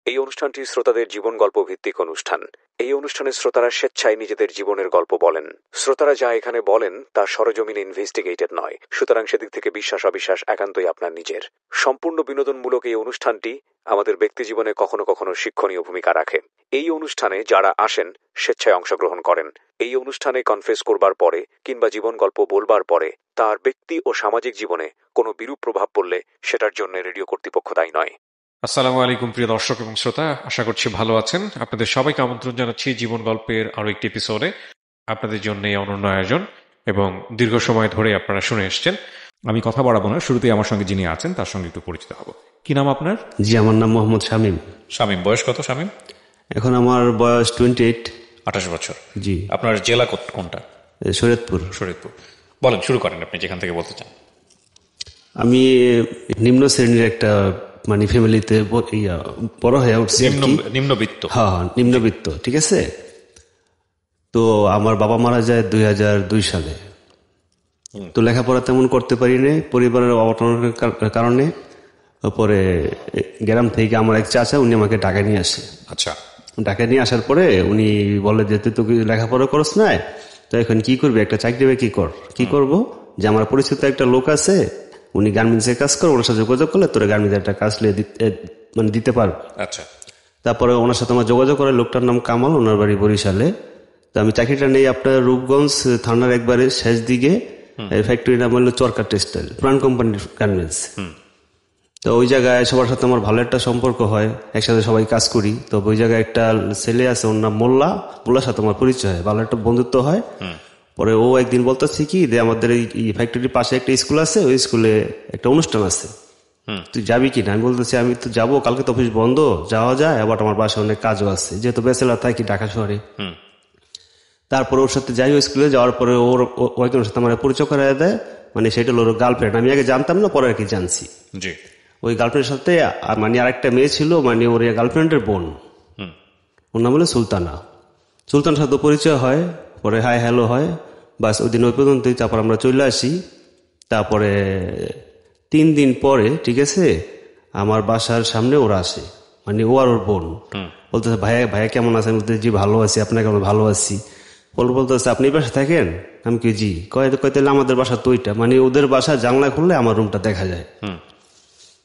এই অনুষ্ঠানটি শ্রোতাদের জীবন গল্প ভিত্তিক অনুষ্ঠান। এই অনুষ্ঠানে শ্রোতারা স্বেচ্ছায় নিজেদের জীবনের গল্প বলেন। শ্রোতারা যা এখানে বলেন তা সরেজমিনে ইনভেস্টিগেটেড নয়, সুতরাং সেদিক থেকে বিশ্বাস অবিশ্বাস একান্তই আপনার নিজের। সম্পূর্ণ বিনোদনমূলক এই অনুষ্ঠানটি আমাদের ব্যক্তিজীবনে কখনো কখনো শিক্ষণীয় ভূমিকা রাখে। এই অনুষ্ঠানে যারা আসেন স্বেচ্ছায় অংশগ্রহণ করেন। এই অনুষ্ঠানে কনফেস করবার পরে কিংবা জীবন গল্প বলবার পরে তার ব্যক্তি ও সামাজিক জীবনে কোনো বিরূপ প্রভাব পড়লে সেটার জন্য রেডিও কর্তৃপক্ষ দায়ী নয়। আসসালামু আলাইকুম প্রিয় দর্শক এবং শ্রোতা, আশা করছি ভালো আছেন। আপনাদের সবাইকে আমন্ত্রণ জানাচ্ছি জীবন গল্পের আরো একটি এপিসোডে। আপনাদের জন্য এই অনন্য আয়োজন এবং দীর্ঘ সময় ধরে আপনারা শুনে এসছেন। আমি কথা বাড়াবো না, শুরুতেই আমার সঙ্গে যিনি আছেন তার সঙ্গে একটু পরিচিত হব। কি নাম আপনার? জি, আমার নাম মোহাম্মদ শামীম। শামীম, বয়স কত শামীম? এখন আমার বয়স 28। 28 বছর। জি। আপনার জেলা কোনটা? শরীয়তপুর। শরীয়তপুর। বলেন, শুরু করেন আপনি যেখান থেকে বলতে চান। আমি নিম্ন শ্রেণীর একটা ফ্যামিলিতে বড় হয়ে উঠছি। নিম্নবিত্ত? হ্যাঁ, নিম্নবিত্ত। ঠিক আছে। তো আমার বাবা মারা যায় 2002 সালে। তো লেখাপড়া তেমন করতে পারিনি পরিবারের অবটনের কারণে। পরে গ্রাম থেকে আমার এক চাচা, উনি আমাকে ঢাকায় নিয়ে আসে। আচ্ছা। ঢাকায় নিয়ে আসার পরে উনি বলে যে তুই তো লেখাপড়া করস না, তো এখন কি করবি, একটা চাকরি বাকরি কর। কি করব? যে আমার পরিচিত একটা লোক আছে, উনি গার্মেন্টসে কাজ করে, ওনার সাথে যোগাযোগ করলে তোর গার্মেন্টসে একটা কাজ দিতে পারবে। আচ্ছা। তারপরে ওনার সাথে আমার যোগাযোগ করে, লোকটার নাম কামাল, ওনার বাড়ি বরিশালে। তো আমি চাকরিটা নেই আপনার রূপগঞ্জ থানার একবারে শেষ দিকে। ফ্যাক্টরির নাম হলো চরকা টেক্সটাইল, প্রাণ কোম্পানির গার্মেন্টস। তো ওই জায়গায় সবার সাথে আমার ভালো একটা সম্পর্ক হয়, একসাথে সবাই কাজ করি। তো ওই জায়গায় একটা ছেলে আছে, ওর নাম মোল্লার সাথে আমার পরিচয় হয়, ভালো একটা বন্ধুত্ব হয়। পরে ও একদিন বলতেছে কি যে আমাদের এই ফ্যাক্টরির পাশে একটা স্কুল আছে, ওই স্কুলে একটা অনুষ্ঠান আছে, তুই যাবি কিনা? আমি বলতেছি আমি তো যাবো, কালকে তো অফিস বন্ধ, যাওয়া যায়, আবার আমার বাসায় অনেক কাজও আছে, যেহেতু ব্যাচেলার থাকি ঢাকা শহরে। তারপরে ওর সাথে যাই, ওই স্কুলে যাওয়ার পরে ওর একজনের সাথে আমার পরিচয় করাই দেয়, সেটা হলো ওর গার্লফ্রেন্ড। আমি আগে জানতাম না, পরে আর কি জানছি। ওই গার্লফ্রেন্ডের সাথে আরেকটা মেয়ে ছিল, ওর গার্লফ্রেন্ডের বোন, ওর নাম হলো সুলতানা। সুলতানের সাথে পরিচয় হয়, পরে হাই হ্যালো হয়, বাস ওই দিন ওই পর্যন্তই। তারপর আমরা চলে আসি। তারপরে 3 দিন পরে, ঠিক আছে, আমার বাসার সামনে ওরা আসে, ও আর ওর বোন। বলতেছে ভাইয়া কেমন আছেন? বলতে জি ভালো আছি, আপনাকে কেমন? ভালো আছি। বলতেছে আপনি বাসা থাকেন? আমি কি জি। কয়তে আমাদের বাসা তো ওইটা, ওদের বাসা জানলা খুললে আমার রুমটা দেখা যায়।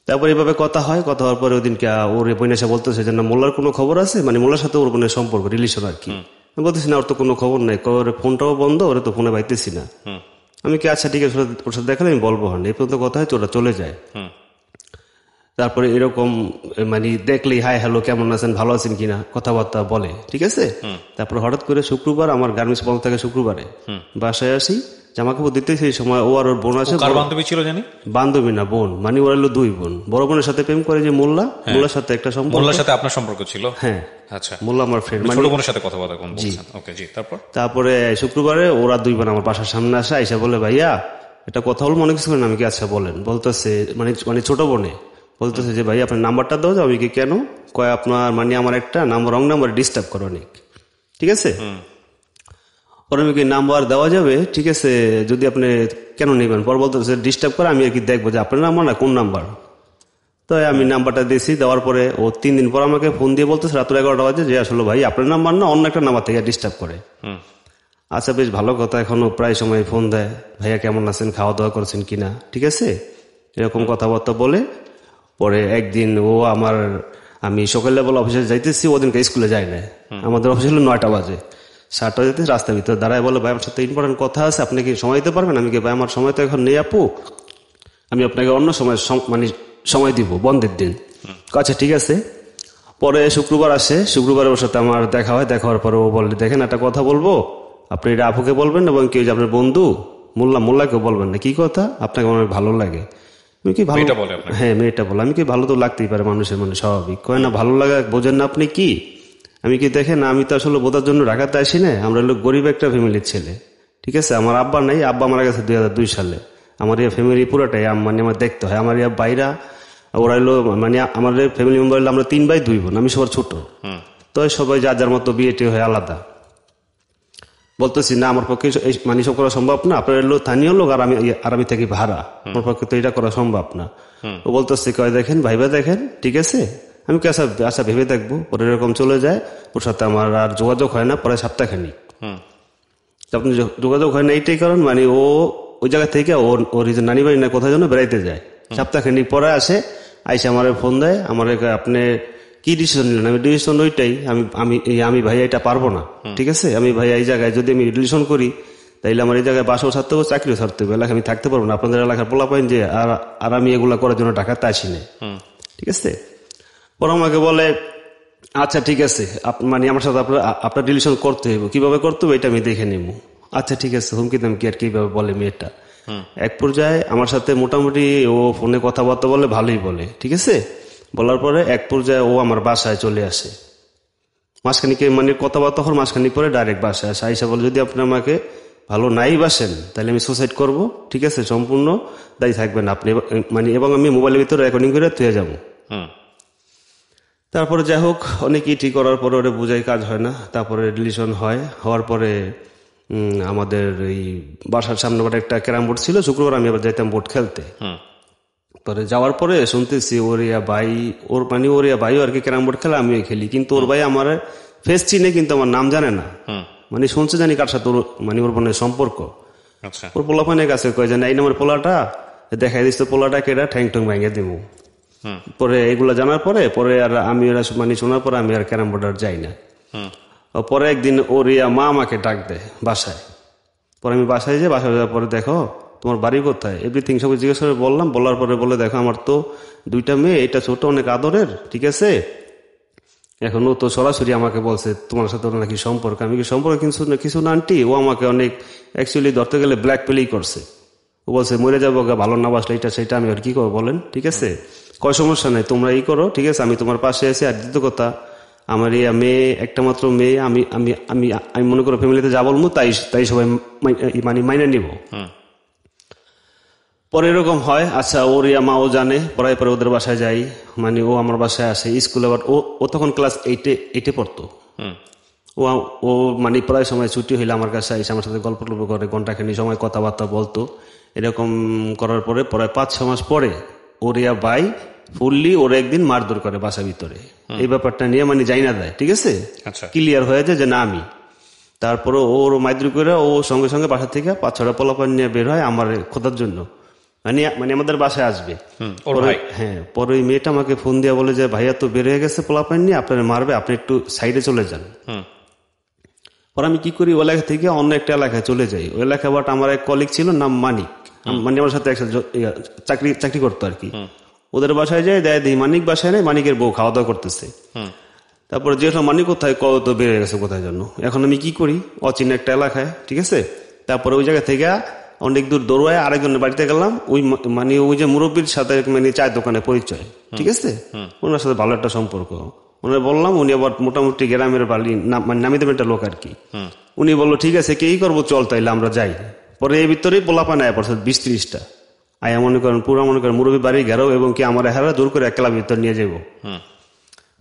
তারপর এইভাবে কথা হয়। কথা হওয়ার পরে ওই দিনকে ওর বোন এসে বলতেছে যে না, মোল্লার কোনো খবর আছে? মোল্লার সাথে ওর বোনের সম্পর্ক, রিলেশন আর কি। আমি বলতেছি না, ওর তো কোনো খবর নাই, ওর ফোনটাও বন্ধ, ওরা তো ফোনে পাইতেছি না। আমি কি আচ্ছা ঠিক আছে, ওর সাথে দেখালে আমি বলবো। এই পর্যন্ত কথা হয়, ওরা চলে যায়। তারপরে এরকম দেখলেই হাই হ্যালো, কেমন আছেন, ভালো আছেন কিনা, কথাবার্তা বলে, ঠিক আছে। তারপরে হঠাৎ করে শুক্রবার, আমার গার্মেন্টস বন্ধ থাকে শুক্রবারে, বাসায় আসি, জামা কাপড় দিতে। সেই সময় ও আর ওর বোন আছে। বান্ধবী ছিল জানি? বান্ধবী না, বোন। ওরা হলো 2 বোন। বড় বোনের সাথে প্রেম করে যে মোল্লার সাথে একটা সম্পর্ক। মোল্লার সাথে আপনার সম্পর্ক ছিল? হ্যাঁ। আচ্ছা। মোল্লা আমার ফ্রেন্ড। ছোট বোনের সাথে কথা বলছেন? ওকে, জি। তারপরে শুক্রবারে ওরা 2 বোন আমার বাসার সামনে আসে, এসে বলে ভাইয়া এটা কথা বলবো, অনেক কিছু করেন। আমি কি আচ্ছা বলেন। বলতেছে ছোট বোনে বলতেছে যে ভাই আপনার নাম্বারটা দাও। আমি কি কেন? কয় আপনার আমার একটা নাম্বার রং নাম্বার ডিস্টার্ব করে অনেক, ঠিক আছে। পরে আমি কি নাম্বার দেওয়া যাবে, ঠিক আছে, যদি আপনি কেন নেবেন? পর বলতেছে ডিস্টার্ব করে, আমি আর কি দেখবো যে আপনার নাম্বার না কোন নাম্বার। তো আমি নাম্বারটা দিয়েছি। দেওয়ার পরে ও 3 দিন পর আমাকে ফোন দিয়ে বলতেছে রাত 11টা বাজে যে আসলে ভাই আপনার নাম্বার না, অন্য একটা নাম্বার থেকে ডিস্টার্ব করে। আচ্ছা, বেশ ভালো কথা। এখনো প্রায় সময় ফোন দেয়, ভাইয়া কেমন আছেন, খাওয়া দাওয়া করেছেন কিনা, ঠিক আছে, এরকম কথাবার্তা বলে। পরে একদিন আমি সকালবেলা অফিসে যাইতেছি, ওদিনকে স্কুলে যাই না। আমাদের অফিস হলো 9টা বাজে। 7টা যেতে রাস্তার ভিতরে দাঁড়ায় বলে ভাই আমার সাথে ইম্পর্টেন্ট কথা আছে, আপনি কি সময় দিতে পারবেন? আমি কি ভাই আমার সময় তো এখন নেই আপু, আমি আপনাকে অন্য সময় সময় দিব, বন্ধের দিন। আচ্ছা ঠিক আছে। পরে শুক্রবার আসে, শুক্রবারে ওর সাথে আমার দেখা হয়। দেখা হওয়ার পরে ও বললে দেখেন একটা কথা বলবো, আপনি এটা আপুকে বলবেন এবং কেউ যে আপনার বন্ধু মোল্লাকেও বলবেন না। কি কথা? আপনাকে অনেক ভালো লাগে। হ্যাঁ, মেয়েটা বলে। আমি কি ভালো তো লাগতেই পারে মানুষের, স্বাভাবিক। কয় না ভালো লাগা বোঝেন না আপনি কি? আমি কি দেখেন, আমি তো আসলে বোঝার জন্য ঢাকাতে আসি না, আমরা হলো গরিব একটা ফ্যামিলির ছেলে, ঠিক আছে। আমার আব্বা নাই, আব্বা মারা গেছে 2002 সালে। আমার ফ্যামিলি পুরোটাই আমার দেখতে হয়। আমার বাইরা ওরা হলো আমাদের ফ্যামিলি মেম্বার হলো আমরা 3 ভাই 2 বোন, আমি সবার ছোট। তো সবাই যার যার মতো বিয়েটি হয়ে আলাদা। বলতেছি না আমার পক্ষে সব করা সম্ভব না, আপনার হলো স্থানীয় লোক আর আমি থাকি ভাড়া, আমার পক্ষে তো এটা করা সম্ভব না। ও বলতেছে কয় দেখেন ভাইবা দেখেন, ঠিক আছে, আমি কি আচ্ছা ভেবে দেখবো। পরে এরকম চলে যায়, ওর সাথে আমার আর যোগাযোগ হয় না প্রায় সপ্তাহখানিক। আপনি যোগাযোগ হয় না এইটাই কারণ মানে ও ওই জায়গা থেকে ওর নানি বাড়ি না কোথায় যেন বেড়াইতে যায়। সপ্তাহখানিক পরে আসে, আইসে আমার ফোন দেয়, আমার আপনি কি ডিসিশন নিলেন? আমি ডিসিশন ওইটাই, আমি ভাই এটা পারবো না, ঠিক আছে? আমি ভাই এই জায়গায় যদি আমি ডিসিশন করি তাইলে আমার এই জায়গায় বাসাও ছাড়তে হবে, চাকরিও ছাড়তে হবে, এলাকা আমি থাকতে পারবো না। আপনাদের এলাকার পোলা পাইন যে আর আমি এগুলা করার জন্য ঢাকাতে আসি না, ঠিক আছে? পরে আমাকে বলে আচ্ছা ঠিক আছে, মানে আমার সাথে আপনার রিলেশন করতে হবে, কিভাবে করতে হবে এটা আমি দেখে নিব। আচ্ছা ঠিক আছে, হুমকি দামকি আর কিভাবে বলে মেয়েটা। এক পর্যায়ে আমার সাথে মোটামুটি ও ফোনে কথাবার্তা বলে, ভালোই বলে, ঠিক আছে? বলার পরে এক পর্যায়ে ও আমার বাসায় চলে আসে। মাঝখানিকে মানে কথাবার্তা হওয়ার মাঝখানি পরে ডাইরেক্ট বাসায় আসে, আইসা বলে যদি আপনি আমাকে ভালো নাই বাসেন তাহলে আমি সুসাইড করব, ঠিক আছে? সম্পূর্ণ দায়ী থাকবেন আপনি, মানে এবং আমি মোবাইলের ভিতরে রেকর্ডিং করে তুলে যাবো। তারপরে যাই হোক, অনেক ইটি করার পরে ওরা বুঝাই কাজ হয় না। তারপরে রিলেশন হওয়ার পরে আমাদের এই বাসার সামনে একটা ক্যারাম বোর্ড ছিল, শুক্রবার আমি আবার যাইতাম বোর্ড খেলতে। পরে যাওয়ার পরে শুনতেছি ওরিয়া ভাইও আর কি ক্যারাম বোর্ড খেলা, আমিও খেলি, কিন্তু ওর ভাই আমার ফেস চিনে কিন্তু আমার নাম জানে না। মানে শুনছে জানি কার সাথে মানে ওর বোনের সম্পর্ক। ওর পোলাপানের কাছে কয়ে জানে এই নামের পোলাটা দেখাই দিচ্ছে, পোলাটা কেটা ঠ্যাং ট্যাং ভেঙে দিব। পরে এগুলা জানার পরে আর আমি ওরা মানে শোনার পরে আমি আর ক্যারাম বোর্ড আর যাই না। পরে একদিন ওরিয়া মা আমাকে ডাক দেয় বাসায়। পরে আমি বাসায় যাওয়ার পরে দেখো তোমার বাড়ি কোথায়, এভরিথিং সব জিজ্ঞেস করে বললাম। বলার পরে বলে দেখো আমার তো 2টা মেয়ে, এটা ছোট অনেক আদরের, ঠিক আছে? এখন ও তো সরাসরি আমাকে বলছে তোমার সাথে ওর নাকি সম্পর্ক। আমি কি সম্পর্ক কিছু না আন্টি, ও আমাকে অনেক অ্যাকচুয়ালি ধরতে গেলে ব্ল্যাক পেলেই করছে। ও বলছে মরে যাবো ভালো না বাসলে এটা সেটা, আমি আর কি করবো বলেন, ঠিক আছে? কয় সমস্যা নেই, তোমরা করো, ঠিক আছে, আমি তোমার পাশে আছি। আর দ্বিতীয় কথা, আমার এই মেয়ে একটা মাত্র মেয়ে, আমি আমি আমি আমি মনে করো ফ্যামিলিতে যা বলবো তাই সবাই মানে মাইনে নিব। পরে এরকম হয়, আচ্ছা ওর মাও জানে, পরে ওদের বাসায় যাই, মানে ও আমার বাসায় আসে স্কুলে। আবার ও তখন ক্লাস 8-এ পড়তো। ও মানে প্রায় সময় ছুটি হইলে আমার কাছে এসে আমার সাথে গল্প করে, ঘন্টাখানি সময় কথাবার্তা বলতো। এরকম করার পরে প্রায় 5-6 মাস পরে ওরিয়া ভাই ফুললি ওরা একদিন মারধর করে বাসা ভিতরে। এই ব্যাপারটা নিয়ে মানে যাই না দেয়, ঠিক আছে, ক্লিয়ার হয়ে যায় যে না আমি। তারপরে ওর মারধর করে ও সঙ্গে সঙ্গে বাসা থেকে 5-6টা পোলাপান নিয়ে বের হয় আমার খোঁজার জন্য, মানে আমাদের বাসায় আসবে। হ্যাঁ, পরে ওই মেয়েটা আমাকে ফোন দিয়ে বলে যে ভাইয়া তো বের হয়ে গেছে পোলাপান নিয়ে, আপনারা মারবে, আপনি একটু সাইডে চলে যান। পরে আমি কি করি, ওই এলাকা থেকে অন্য একটা এলাকায় চলে যাই। ওই এলাকা বাট আমার এক কলিগ ছিল নাম মানিক, মানে আমার সাথে একসাথে চাকরি করতো আর কি। ওদের বাসায় যায়, দেয় দিই মানিক বাসায় নেই, মানিকের বউ খাওয়া দাওয়া করতেছে। তারপরে যেহেতু মানিক কোথায় তো বেড়ে গেছে কোথায় জন্য, এখন আমি কি করি অচিনা একটা এলাকায়, ঠিক আছে। তারপরে ওই জায়গা থেকে অনেক দূর দৌড়ায় আরেকজনের বাড়িতে গেলাম। ওই যে মুরব্বীর সাথে মানে চায়ের দোকানে পরিচয়, ঠিক আছে, ওনার সাথে ভালো একটা সম্পর্ক। উনি বললাম, উনি আবার মোটামুটি গ্রামের বাড়ি মানে নামি দেবেন একটা লোক আর কি। উনি বললো ঠিক আছে কি করবো চল তাইলে আমরা যাই। পরে এর ভিতরেই পোলাপান আয় পড়ছে 20-30টা আয়া মনে করেন মুরব্বী বাড়ি ঘেরাও এবং কি আমার হারা দূর করে এক ক্লাবের ভিতর নিয়ে যাবো।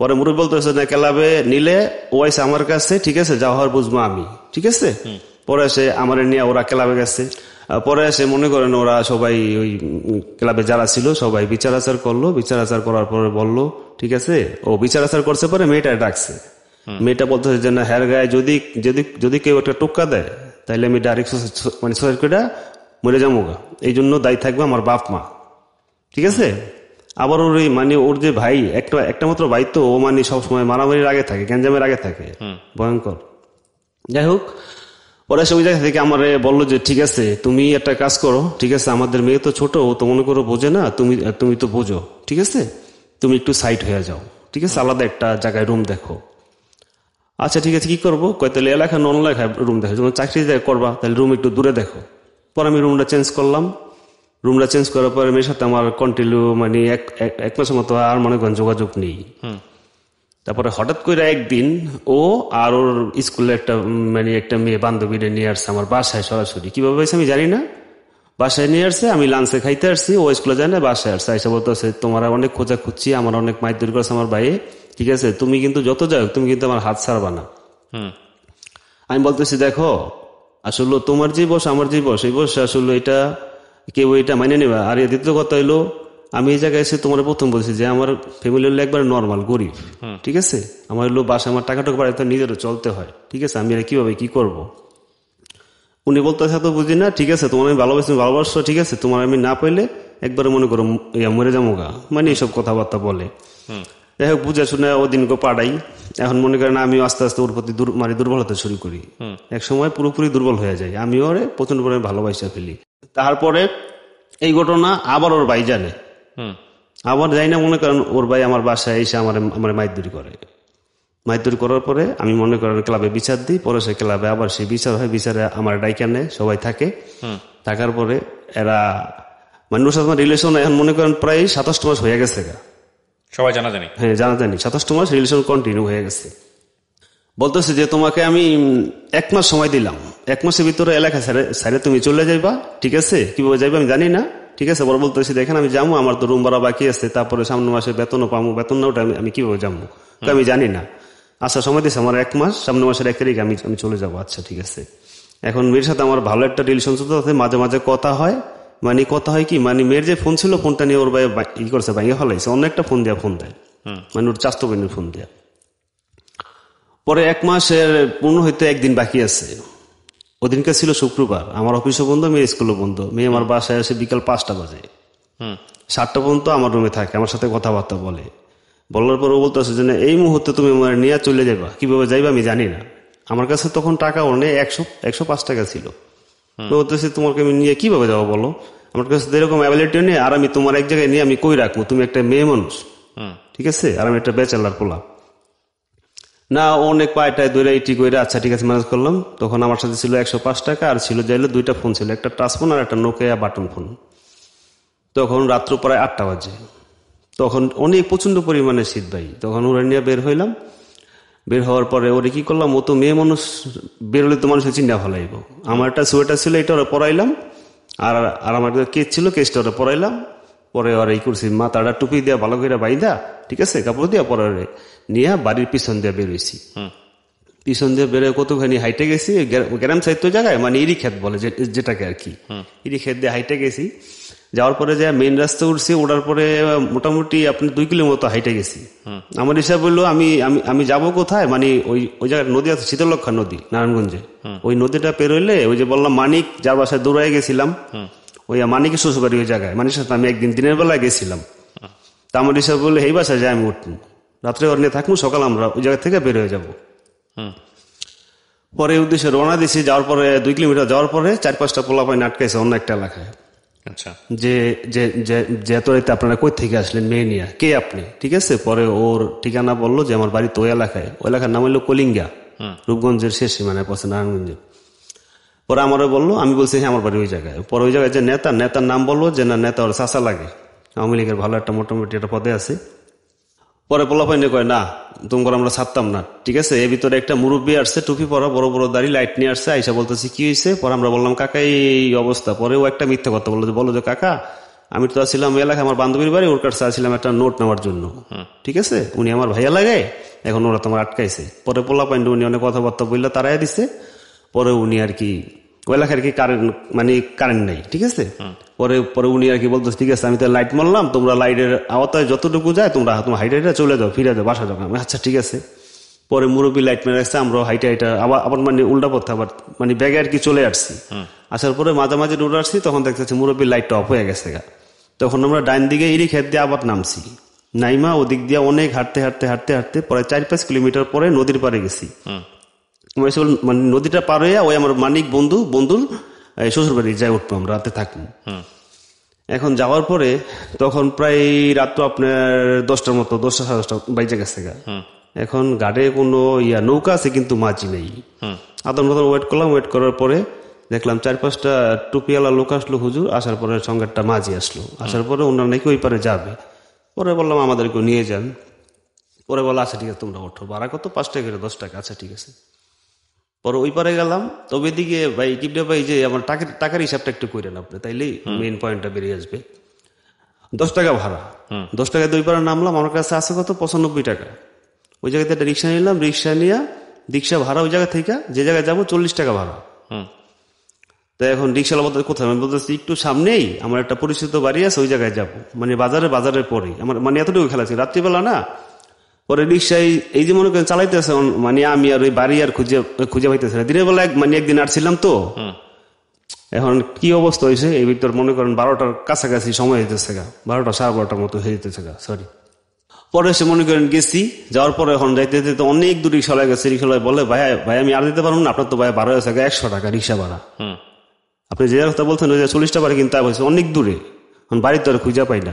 পরে মুরব্বী বলতেছে না ক্লাবে নিলে ও আইসে আমার কাছে, ঠিক আছে, যা হওয়ার বুঝবো আমি, ঠিক আছে। পরে এসে আমার নিয়ে ওরা ক্লাবে গেছে। পরে এসে মনে করেন ওরা সবাই ওই ক্লাবে যারা ছিল সবাই বিচার আচার করলো। বিচার আচার করার পরে বললো ঠিক আছে, ও বিচার আচার করছে। পরে মেয়েটা ডাকছে, মেয়েটা বলতেছে যে না হ্যার গায়ে যদি কেউ একটা টোক্কা দেয় তাহলে আমি ডাইরেক্ট মানে সুসাইড করে মরে যাবো, এই জন্য দায়ী থাকবে আমার বাপ মা, ঠিক আছে। আবার ওর মানে ওর যে ভাই একটা মাত্র ভাই, তো ও মানে সবসময় মারামারির আগে থাকে, গ্যাঞ্জামের আগে থাকে, ভয়ঙ্কর। যাই হোক, ওরা সব জায়গা থেকে আমার বললো যে ঠিক আছে তুমি একটা কাজ করো, ঠিক আছে, আমাদের মেয়ে তো ছোট, ও তো মনে করো বোঝে না, তুমি তো বোঝো, ঠিক আছে, তুমি একটু সাইড হয়ে যাও, ঠিক আছে, আলাদা একটা জায়গায় রুম দেখো। আচ্ছা ঠিক আছে, কি করবো, তাহলে এলাকা নন এলাকায় রুম দেখো, যখন চাকরি করবা তাহলে রুম একটু দূরে দেখো। পরে আমি রুমটা চেঞ্জ করলাম। রুমটা চেঞ্জ করার পরে মেয়ের সাথে আমার কন্টিনিউ মানে এক মাসের মতো আর মনে করেন যোগাযোগ নেই। তারপরে হঠাৎ করে একদিন ও আর ওর স্কুলে একটা মেয়ে বান্ধবীরে নিয়ে আসছে আমার বাসায় সরাসরি। কিভাবে হয়েছে আমি জানি না, বাসায় নিয়ে আসছে, আমি লাঞ্চে খাইতে আসছি, ও স্কুলে যায় না, বাসায় আসছে। এসে বলতেছে তোমার অনেক খোঁজা খুঁজছি, আমার অনেক মাইর করেছে আমার ভাই, ঠিক আছে, তুমি কিন্তু যত যাও তুমি কিন্তু আমার হাত ছাড়বা না। আমি বলতেছি দেখো আসলে তোমার যে বস আমার যে বস, এই বস আসলে এটা কেউ এটা মাইনে নেবা। আর দ্বিতীয় কথা হইলো আমি এই জায়গায় এসে তোমার প্রথম বলছি যে আমার ফ্যামিলি হলো একবার নর্মাল গরিব, ঠিক আছে, আমার হলো বাসা, আমার টাকা টাকা বাড়িতে নিজেরও চলতে হয়, ঠিক আছে, আমি এটা কিভাবে কি করব। উনি বলতেছে তো বুঝি না, ঠিক আছে, তোমার আমি ভালোবাসো, ঠিক আছে, তোমার আমি না পাইলে একবারে মনে করো মরে যাবো গা, মানে এইসব কথাবার্তা বলে। যাই হোক, বুঝে শুনে ওদিনকে পাড়াই। এখন মনে করেন আমি আস্তে আস্তে ওর প্রতি দুর্বল হতে শুরু করি। এক সময় পুরোপুরি দুর্বল হয়ে যায়, আমি ওরে প্রচন্ড পরিমাণে ভালোবাসা ফেলি। তারপরে এই ঘটনা আবার ওর ভাই জানে, আবার যাই না, মনে করেন ওর ভাই আমার বাসায় এসে আমার মাইদুরি করে। মাইদুরি করার পরে আমি মনে করেন ক্লাবে বিচার দিই, পরে সে ক্লাবে আবার সে বিচার হয়, বিচারে আমার ডাইকা নেয়, সবাই থাকে। থাকার পরে এরা মানে ওর সাথে রিলেশন এখন মনে করেন প্রায় 27 মাস হয়ে গেছে। সবাই জানা জানি? হ্যাঁ, জানা জানি, 27 মাস রিলেশন কন্টিনিউ হয়ে গেছে। বলতেছে যে তোমাকে আমি 1 মাস সময় দিলাম, 1 মাসের ভিতরে এলাকা সাইডে তুমি চলে যাইবা, ঠিক আছে, কিভাবে যাইবা আমি জানি না, ঠিক আছে। বড় বলতেছি দেখেন আমি যাবো, আমার তো রুম ভাড়া বাকি আছে, তারপরে সামনে মাসে বেতনও পাবো, বেতন না ওটা আমি কিভাবে যাবো, আমি জানি না। আচ্ছা, সময় দিচ্ছে আমার 1 মাস, সামনে মাসের 1 তারিখ আমি চলে যাবো। আচ্ছা, ঠিক আছে। এখন মেয়ের সাথে আমার ভালো একটা রিলেশন চলতে, মাঝে মাঝে কথা হয়, মানে কথা হয় কি, মানে মেয়ের যে ফোন ছিল ফোনটা নিয়ে ওর ভাই ই করছে, ভাঙিয়ে ফেলাইছে, অন্য একটা ফোন দেয়, মানে ওর চাস্তো বোনের ফোন দেয়া। পরে 1 মাসের পূর্ণ হইতে 1 দিন বাকি আছে। ওদিনকে ছিল শুক্রবার, আমার অফিসও বন্ধ, মেয়ের স্কুলও বন্ধ। মেয়ে আমার বাসায় আসে বিকাল 5টা বাজে, 7টা পর্যন্ত আমার রুমে থাকে, আমার সাথে কথাবার্তা বলে। বলার পর ও বলতেছে যে এই মুহূর্তে তুমি আমার নিয়ে চলে যাবা, কিভাবে যাইবা আমি জানি না। আমার কাছে তখন টাকা অনেক 105 টাকা ছিল। বলতেছি তোমাকে আমি নিয়ে কিভাবে যাবো বলো, আমার কাছে এরকম অ্যাবিলিটি নেই, আর আমি তোমার এক জায়গায় নিয়ে আমি কই রাখবো, তুমি একটা মেয়ে মানুষ, ঠিক আছে, আর আমি একটা ব্যাচেলার পোলা। না, অনেক পায়টায় দৈরা ইটি কইরা আচ্ছা ঠিক আছে ম্যানেজ করলাম। তখন আমার সাথে ছিল 105 টাকা, আর ছিল যাইলে 2টা ফোন ছিল, একটা টাচ ফোন আর একটা নোকিয়া বাটন ফোন। তখন রাত্র প্রায় 8টা বাজে, তখন অনেক প্রচন্ড পরিমাণে শীত ভাই। তখন ওরা নিয়ে বের হইলাম। বের হওয়ার পরে ওরে কি করলাম, ও তো মেয়ে মানুষ, বের হলে তো মানুষের চিন্তা ফেলাইব। আমার একটা সোয়েটার ছিল, এটা ওরা পরাইলাম, আর আমার একটা কেস ছিল, কেসটা ওরা পরাইলাম। পরে ওরা এই করছি, মাথাটা টুপি দেওয়া ভালো করে বাইদা, ঠিক আছে, কাপড় দিয়া পরে নিয়ে বাড়ির পিছন দিয়ে বেরোইছি। পিছন দিয়ে বেরোয় কতখানি হাইটে গেছি, গ্রাম সাহিত্য জায়গায় মানে ইরি ক্ষেত বলে যেটাকে আর কি, ইরি ক্ষেত দিয়ে হাইটে গেছি। যাওয়ার পরে যে মেইন রাস্তা উঠছি, ওঠার পরে মোটামুটি আপনি 2 কিলোর মতো হাইটে গেছি। আমার হিসাব হইলো আমি যাবো কোথায়, মানে ওই জায়গায় নদী আছে, শীতলক্ষা নদী, নারায়ণগঞ্জে। ওই নদীটা পেরোইলে ওই যে বললাম মানিক যার বাসায় দৌড়াই গেছিলাম, ওই মানিকের শ্বশুরবাড়ি ওই জায়গায়, মানিকের সাথে আমি একদিন দিনের বেলায় গেছিলাম। তা আমার হিসাব বললে এই বাসায় যাই আমি উঠবো, রাত্রে ওর নিয়ে থাকবো, সকাল আমরা ওই জায়গা থেকে বের হয়ে যাবো। পরে উদ্দেশ্যে রওনা দিছি। যাওয়ার পরে 2 কিলোমিটার যাওয়ার পরে 4-5টা পোলাপাইন আটকাইছে অন্য একটা এলাকায়। আচ্ছা, যে তোরাইতে আপনারা কই থেকে আসলেন, মেয়ে নিয়ে, কে আপনি, ঠিক আছে। পরে ওর ঠিকানা বললো যে আমার বাড়ি তো ওই এলাকায়, ওই এলাকার নাম হইলো কলিঙ্গা, রূপগঞ্জের শেষে, মানে পথে নারায়ণগঞ্জের। পরে আমারও বললো, আমি বলছি হ্যাঁ আমার বাড়ি ওই জায়গায়। পরে ওই জায়গায় যে নেতার নাম বললো যে না, নেতা ওর চাচা লাগে, আওয়ামী লীগের ভালো একটা মোটামুটি একটা পদে আছে। পরে পোলাপাইনে কয় না তোমার আমরা ছাড়তাম না, ঠিক আছে। এর ভিতরে একটা মুরব্বী আসছে, টুপি পরা, বড় বড় দাড়ি, লাইট নিয়ে আসছে, আইসা বলতেছি কি হয়েছে। পরে আমরা বললাম কাকা এই অবস্থা। পরে ও একটা মিথ্যা কথা বললো যে কাকা আমি তো আসছিলাম এলাকায় আমার বান্ধবীর বাড়ি, ওর কাছে আসছিলাম একটা নোট নেওয়ার জন্য, ঠিক আছে, উনি আমার ভাইয়া লাগে, এখন ওরা তোমার আটকাইছে। পরে পোলাপাইন উনি অনেক কথাবার্তা বললে তারাই দিছে। পরে উনি আর কি ওই এলাকার কি কারেন্ট নেই, ঠিক আছে। পরে উনি আর কি বলতেছে ঠিক আছে আমি তো লাইট মারলাম, তোমরা লাইটের আওতায় যতটুকু যায় তোমরা তোমার হাইটে চলে যাও, ফিরে যাও বাসা যাও। আচ্ছা ঠিক আছে। পরে মুরব্বী লাইট মেরে আসছে, আমরা হাইটে আবার মানে উল্টা পথে আবার মানে ব্যাগে আর কি চলে আসছি। আসার পরে মাঝামাঝি রোড আসছি, তখন দেখতেছি মুরব্বীর লাইটটা অফ হয়ে গেছে। তখন আমরা ডাইন দিকে ইরি ক্ষেত দিয়ে আবার নামছি, নাইমা ওদিক দিয়ে অনেক হাঁটতে হাঁটতে হাঁটতে হাঁটতে পরে 4-5 কিলোমিটার পরে নদীর পাড়ে গেছি। মানে নদীটা পার হইয়া ওই আমার মানিক বন্ধুর শ্বশুর বাড়ি যাই উঠবো, আমরা রাতে থাকবো। এখন যাওয়ার পরে তখন প্রায় রাত তো আপনার 10টার মতো, 10টা 10:30 বাইজে গেছে। এখন ঘাটে কোনো নৌকা আছে কিন্তু মাঝি নেই। আদান প্রদান ওয়েট করলাম, ওয়েট করার পরে দেখলাম 4-5টা টুপিওয়ালা লোক আসলো, হুজুর। আসার পরে সঙ্গে একটা মাঝি আসলো। আসার পরে ওনার নাকি ওই পারে যাবে। পরে বললাম আমাদেরকে নিয়ে যান। পরে বললো আচ্ছা ঠিক আছে তোমরা ওঠো, ভাড়া কত? 5 টাকা করে, 10 টাকা, আচ্ছা ঠিক আছে। পরে ওই পারে গেলাম। তবে এদিকে ভাই কিপটা ভাই যে আমার টাকার হিসাবটা একটু করেন আপনি, তাইলেই মেইন পয়েন্টটা বেরিয়ে আসবে। 10 টাকা ভাড়া, 10 টাকা 2 পারে নামলাম। আমার কাছে আছে কত? 95 টাকা। ওই জায়গাতে একটা রিক্সা নিলাম, রিক্সা নিয়ে রিক্সা ভাড়া ওই জায়গা থেকে যে জায়গায় যাবো 40 টাকা ভাড়া। তো এখন রিক্সাওয়ালা বলতে কোথায়, আমি বলতেছি একটু সামনেই আমার একটা পরিচিত বাড়ি আছে, ওই জায়গায় যাবো, মানে বাজারের পরে আমার মানে এতটুকু খেলা আছে রাত্রিবেলা না। পরে রিক্সায় এই যে মনে করেন চালাইতেছে, মানে আমি আর ওই বাড়ি আর খুঁজে পাইতেছে না। দিনের বেলা মানে একদিন আসছিলাম তো, এখন কি অবস্থা হয়েছে এই ভিতর মনে করেন 12টার কাছাকাছি সময় হইতেছে গা, 12টা 12:30 মতো হয়ে যেতেছে গা, সরি। পরে সে মনে করেন গেছি, যাওয়ার পরে এখন যাইতে যেতে অনেক দূর রিক্সাওয়ালা গেছে। রিক্সাওয়ালা বলে ভাই আমি আর দিতে পারবো না, আপনার তো ভাই ভাড়া হয়েছে 100 টাকা রিক্সা ভাড়া। আপনি যে কথা বলছেন ওই যে 40 টাকা কিন্তু হয়েছে অনেক দূরে, এখন বাড়িতে আর খুঁজে পাই না।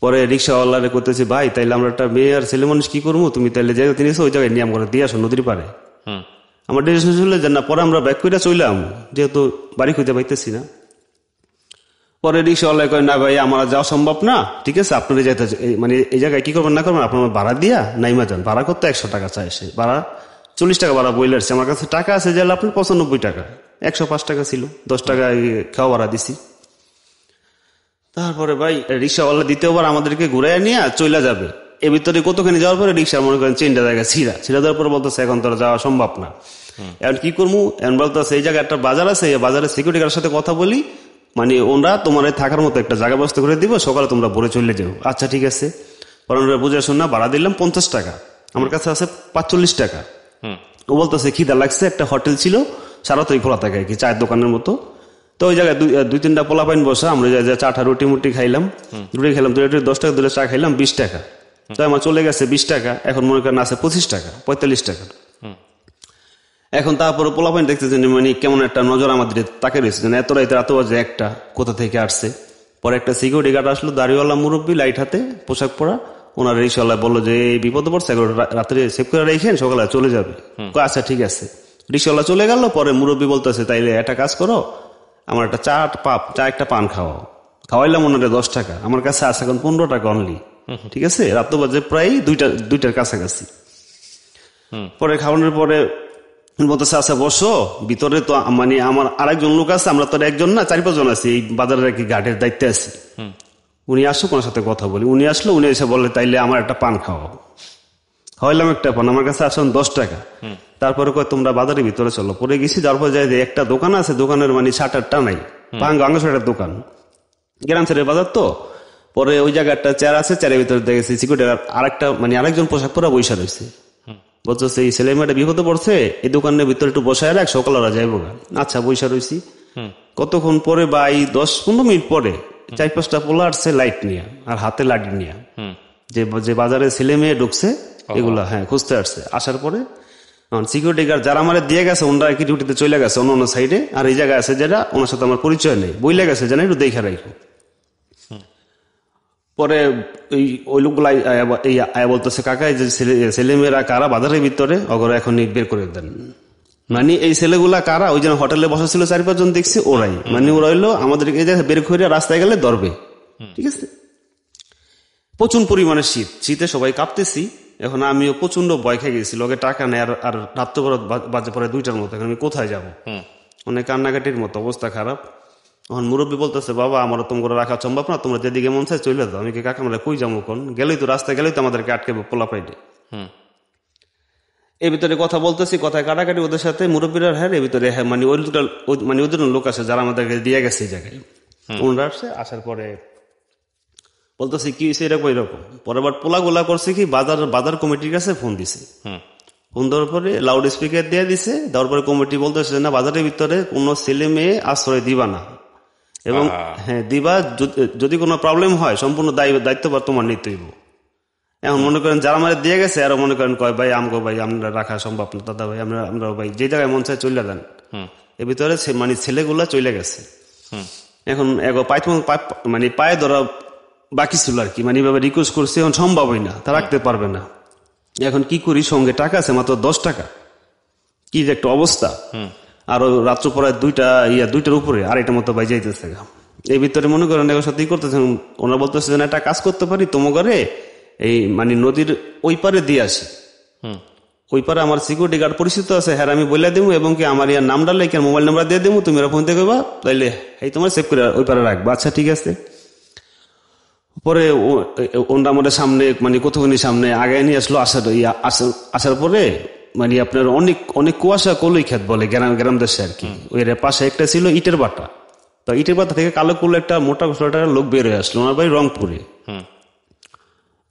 পরে রিক্সাওয়ালারে করতেছি ভাই তাইলে আমরা একটা মেয়ে আর ছেলে মানুষ কি করবো, তুমি তাইলে জায়গা তিনি ওই জায়গায় নিয়ম করে দিয়ে আসো নদীর পারে। আমার ডিসিশন ছিল যে না, পরে আমরা ব্যাক করে চললাম, যেহেতু বাড়ি খুঁজে পাইতেছি না। পরে রিক্সাওয়ালা কয় না ভাই আমার যাওয়া সম্ভব না, ঠিক আছে আপনারা যাইতে মানে এই জায়গায় কি করবেন না করবেন, আপনার ভাড়া দিয়া নাইমা যান। ভাড়া করতে 100 টাকা চাই, সে ভাড়া 40 টাকা ভাড়া বইলে আসছে। আমার কাছে টাকা আছে যে আপনার 95 টাকা, 105 টাকা ছিল, 10 টাকা খাওয়া ভাড়া দিছি। তারপরে ভাই রিক্সাওয়ালা দ্বিতীয়বার আমাদেরকে ঘুরে নিয়ে চলে যাবে। এর ভিতরে কতখানি যাওয়ার পরে রিক্সা মনে করেন 3টা জায়গা ছিঁড়া দেওয়ার পরে বলতেছে এখন তোরা যাওয়া সম্ভব না। এখন কি করবো, এখন বলতেছে এই জায়গায় একটা বাজার আছে, এই বাজারের সিকিউরিটি গার্ডের সাথে কথা বলি, মানে ওরা তোমার থাকার মতো একটা জায়গা ব্যবস্থা করে দিব, সকালে তোমরা ভোরে চলে যাও। আচ্ছা ঠিক আছে। পরে ওরা বুঝে শোনা ভাড়া দিলাম 50 টাকা, আমার কাছে আছে 45 টাকা। ও বলতেছে খিদা লাগছে, একটা হোটেল ছিল সারাতই খোলা থাকে আর কি, চায়ের দোকানের মতো। তো ওই জায়গায় 2-3টা পোলা পাইন বসা, আমরা চাটা রুটি মুটি খাইলাম, রুটি খেলাম 10 টাকা দিলে, চা খাইলাম 20 টাকা। তো আমার চলে গেছে 20 টাকা, এখন মনে করেন আছে 25 টাকা, 45 টাকা। এখন তারপরে পোলা পাইন দেখতেছেন মানে কেমন একটা নজর আমাদের তাকে রয়েছে, এত রাইতে রাত বাজে একটা, কোথা থেকে আসছে। পরে একটা সিকিউরিটি গার্ড আসলো, দাড়িওয়ালা মুরব্বী, লাইট হাতে, পোশাক পরা। ওনার রিক্সাওয়ালা বললো যে এই বিপদে পড়ছে, রাত্রে সেভ করে রেখেন, সকালে চলে যাবে। আচ্ছা ঠিক আছে। রিক্সাওয়ালা চলে গেল। পরে মুরব্বী বলতেছে তাইলে একটা কাজ করো, আমার একটা চা একটা পান খাওয়াইলাম ওনারে 10 টাকা, আমার কাছে আছে এখন 15 টাকা অনলি, ঠিক আছে। রাত বাজে প্রায় 2টার কাছাকাছি। পরে খাওয়ানোর পরে বলতেছে আচ্ছা বসো, ভিতরে তো মানে আমার আরেকজন লোক আছে, আমরা তো একজন না 4-5 জন আছি এই বাজারের আর কি গার্ডের দায়িত্বে আছি। উনি আসুক, ওনার সাথে কথা বলি। উনি আসলো, উনি এসে বললে তাইলে আমার একটা পান খাওয়াইলাম একটা পান, আমার কাছে আসুন 10 টাকা। তারপরে কয় তোমরা বাজারের ভিতরে চলো। পরে গেছি, যার পর যাই একটা দোকান আছে, দোকানের মানে শাটারটা নাই, ভাঙ্গা দোকান, গ্রাম ছেড়ে বাজার তো। পরে ওই জায়গায় একটা চেয়ার আছে, চেয়ারের ভিতরে দেখেছি সিকিউরিটি আরেকজন পোশাক পরা বৈশা রয়েছে। বলছে এই ছেলে মেয়েটা বিপদে পড়ছে, এই দোকানের ভিতরে একটু বসায় রাখ, সকাল ওরা যাইব। আচ্ছা বৈশা রয়েছি। কতক্ষণ পরে বা এই 10-15 মিনিট পরে 4-5টা পোলা আসছে লাইট নিয়ে আর হাতে লাঠি নিয়ে, যে বাজারে ছেলে মেয়ে ঢুকছে এগুলা খুঁজতে আসছে। আসার পরে সিকিউরিটি গার্ড যারা আমার দিয়ে গেছে ওনারা কি ডিউটিতে চলে গেছে অন্য সাইডে, আর এই জায়গায় আছে যেটা ওনার সাথে আমার পরিচয় নেই, বইলে গেছে যেন একটু দেখা রাখো। পরে ওই লোকগুলা বলতেছে কাকা এই যে ছেলেমেয়েরা কারা বাজারের ভিতরে, অগর এখন বের করে দেন। মানে এই ছেলেগুলা কারা, ওই জন্য হোটেলে বসা ছিল 4-5 জন দেখছি, ওরাই মানে ওরা হইলো আমাদেরকে বের করে রাস্তায় গেলে ধরবে, ঠিক আছে। প্রচুর পরিমাণে শীতে সবাই কাঁপতেছি। এখন আমিও প্রচন্ড ভয় খেয়ে গেছি, লগে টাকা নেই, আর রাত্র বাজে পরে 2টার মতো, এখন আমি কোথায় যাবো, অনেক কান্নাকাটির মতো, অবস্থা খারাপ। এখন মুরব্বী বলতেছে বাবা আমারও তোমরা রাখা সম্ভব না, তোমরা যেদিকে মন চায় চলে দাও। আমি কি কাকা আমরা কই যাবো, কোন গেলেই তো রাস্তায় গেলেই তো আমাদেরকে আটকে পোলা পাইডে। এর ভিতরে কথা বলতেছি, কথায় কাটাকাটি ওদের সাথে মুরব্বীরা। এর ভিতরে মানে ওই দুটো লোক আছে যারা আমাদেরকে দিয়ে গেছে এই জায়গায়। ওনারা আসছে, আসার পরে বলতেছি কি হয়েছে এরকম এরকম। পরে আবার পোলা গোলা করছে কি বাজার কমিটির কাছে ফোন দিছে। ফোন দেওয়ার পরে লাউড স্পিকার দিয়ে দিছে। দেওয়ার পরে কমিটি বলতেছে না বাজারের ভিতরে কোনো ছেলে মেয়ে আশ্রয় দিবা না, এবং দিবা যদি কোনো প্রবলেম হয় সম্পূর্ণ দায়িত্ব তোমার নিতে হইব। এখন মনে করেন যারা আমার দিয়ে গেছে আরো মনে করেন কয় ভাই আমগো ভাই আমরা রাখা সম্ভব না, দাদা ভাই আমরা ভাই যে জায়গায় মন চায় চলে যান। এর ভিতরে মানে ছেলেগুলা চলে গেছে। এখন মানে পায়ে ধরা বাকি ছিল আর কি, মানে এভাবে রিকোয়েস্ট করছে, এখন সম্ভবই না, তা রাখতে পারবে না। এখন কি করি, সঙ্গে টাকা আছে মাত্র 10 টাকা, কি যে একটা অবস্থা। আরো রাত্র পরে 2টার উপরে 2:30 মতো বাজে যাইতেছে। এই ভিতরে মনে করেন এর সাথে করতেছেন, ওনারা বলতেছে যে একটা কাজ করতে পারি তোমার ঘরে, এই মানে নদীর ওই পারে দিয়ে আসি, ওই পারে আমার সিকিউরিটি গার্ড পরিচিত আছে, হ্যাঁ আমি বলে দেবো, এবং কি আমার ইয়ার নাম ডালে মোবাইল নাম্বার দিয়ে দেবো, তুমি ফোন দিয়ে কইবা, তাইলে এই তোমার সেভ করে ওই পারে রাখবা। আচ্ছা ঠিক আছে। পরে ওনরা আমাদের সামনে মানে কতখানি সামনে আগে নিয়ে আসলো। আসার পরে মানে আপনার অনেক অনেক কুয়াশা কলই ক্ষেত বলে গ্রাম দেশে আর কি। ওই পাশে একটা ছিল ইটের বাটা, তো ইটের বাটা থেকে কালো করলে একটা মোটা লোক বের হয়ে আসলো, ওনার বাড়ি রংপুরে।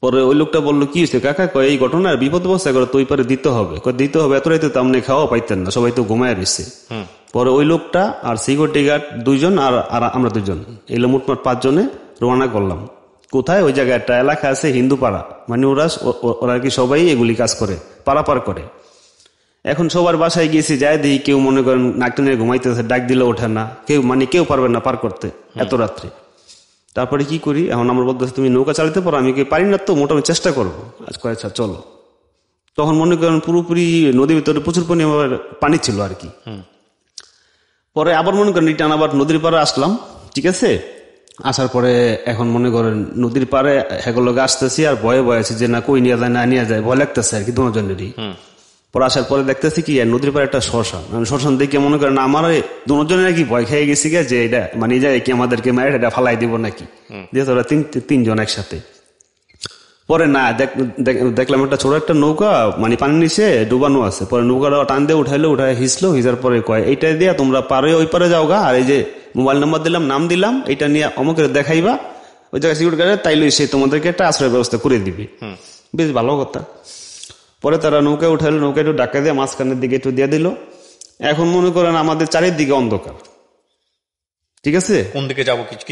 পরে ওই লোকটা বললো কি হয়েছে কাকা, কয় এই ঘটনার বিপদ অবস্থা করে তো ওই পারে দিতে হবে, দিতে হবে, এত রাইতে তো আপনি খাওয়া পাইতেন না, সবাই তো ঘুমায় রয়েছে। পরে ওই লোকটা আর সিকিউরিটি গার্ড 2 জন আর আমরা 2 জন, এগুলো মোটমাট 5 জনে রওনা করলাম। কোথায়? ওই জায়গায় একটা এলাকা আছে হিন্দু পাড়া, মানে ওরা কি সবাই এগুলি কাজ করে, পারাপার করে। এখন সবার বাসায় গিয়েছি, যায় দেখি কেউ মনে করেন নাকটানে ঘুমাইতেছে, ডাক দিলে ওঠে না, কেউ পারবে না পার করতে এত রাত্রে। তারপরে কি করি, এখন আমরা বলতেছি তুমি নৌকা চালাতে পারো, আমি কি পারি না, তো মোটামুটি চেষ্টা করবো। আচ্ছা চলো। তখন মনে করেন পুরোপুরি নদীর ভিতরে প্রচুর পানি ছিল আর কি। পরে আবার মনে করেন রিটার্ন আবার নদীর পাড়ে আসলাম, ঠিক আছে। আসার পরে এখন মনে করেন নদীর পাড়ে হেগুলো আসতেছি আর ভয়ে আছি যে না কই নিয়ে যায় না নিয়ে যায়, ভয় লাগতেছে আর কি দুজনেরই। পরে আসার পরে দেখতেছি কি নদীর পাড়ে একটা শ্মশান দেখে মনে করেন আমার দুজনের নাকি ভয় খেয়ে গেছি যে এটা মানে যায় কি আমাদেরকে মায়ের এটা ফালাই দিব নাকি, যেহেতু ওরা 3 জন একসাথে। পরে না দেখলাম একটা ছোট একটা নৌকা মানে পানির নিচে ডুবানো আছে। পরে নৌকাটা টান দিয়ে উঠায় হিসলো, হিসার পরে কয় এইটা দিয়া তোমরা পারে ওই পারে যাও গা, আর এই যে মোবাইল নাম্বার দিলাম, নাম দিলাম, এটা নিয়ে অমুকের দেখাইবা, ওই জায়গায় সিকিউরিটি গার্ড তাইলে সে তোমাদেরকে একটা আশ্রয় ব্যবস্থা করে দিবে। বেশ ভালো কথা। পরে তারা নৌকায় উঠাইলো, নৌকা একটু ডাকা দিয়ে মাঝখানের দিকে একটু দিয়ে দিল। এখন মনে করেন আমাদের চারিদিকে অন্ধকার, ঠিক আছে।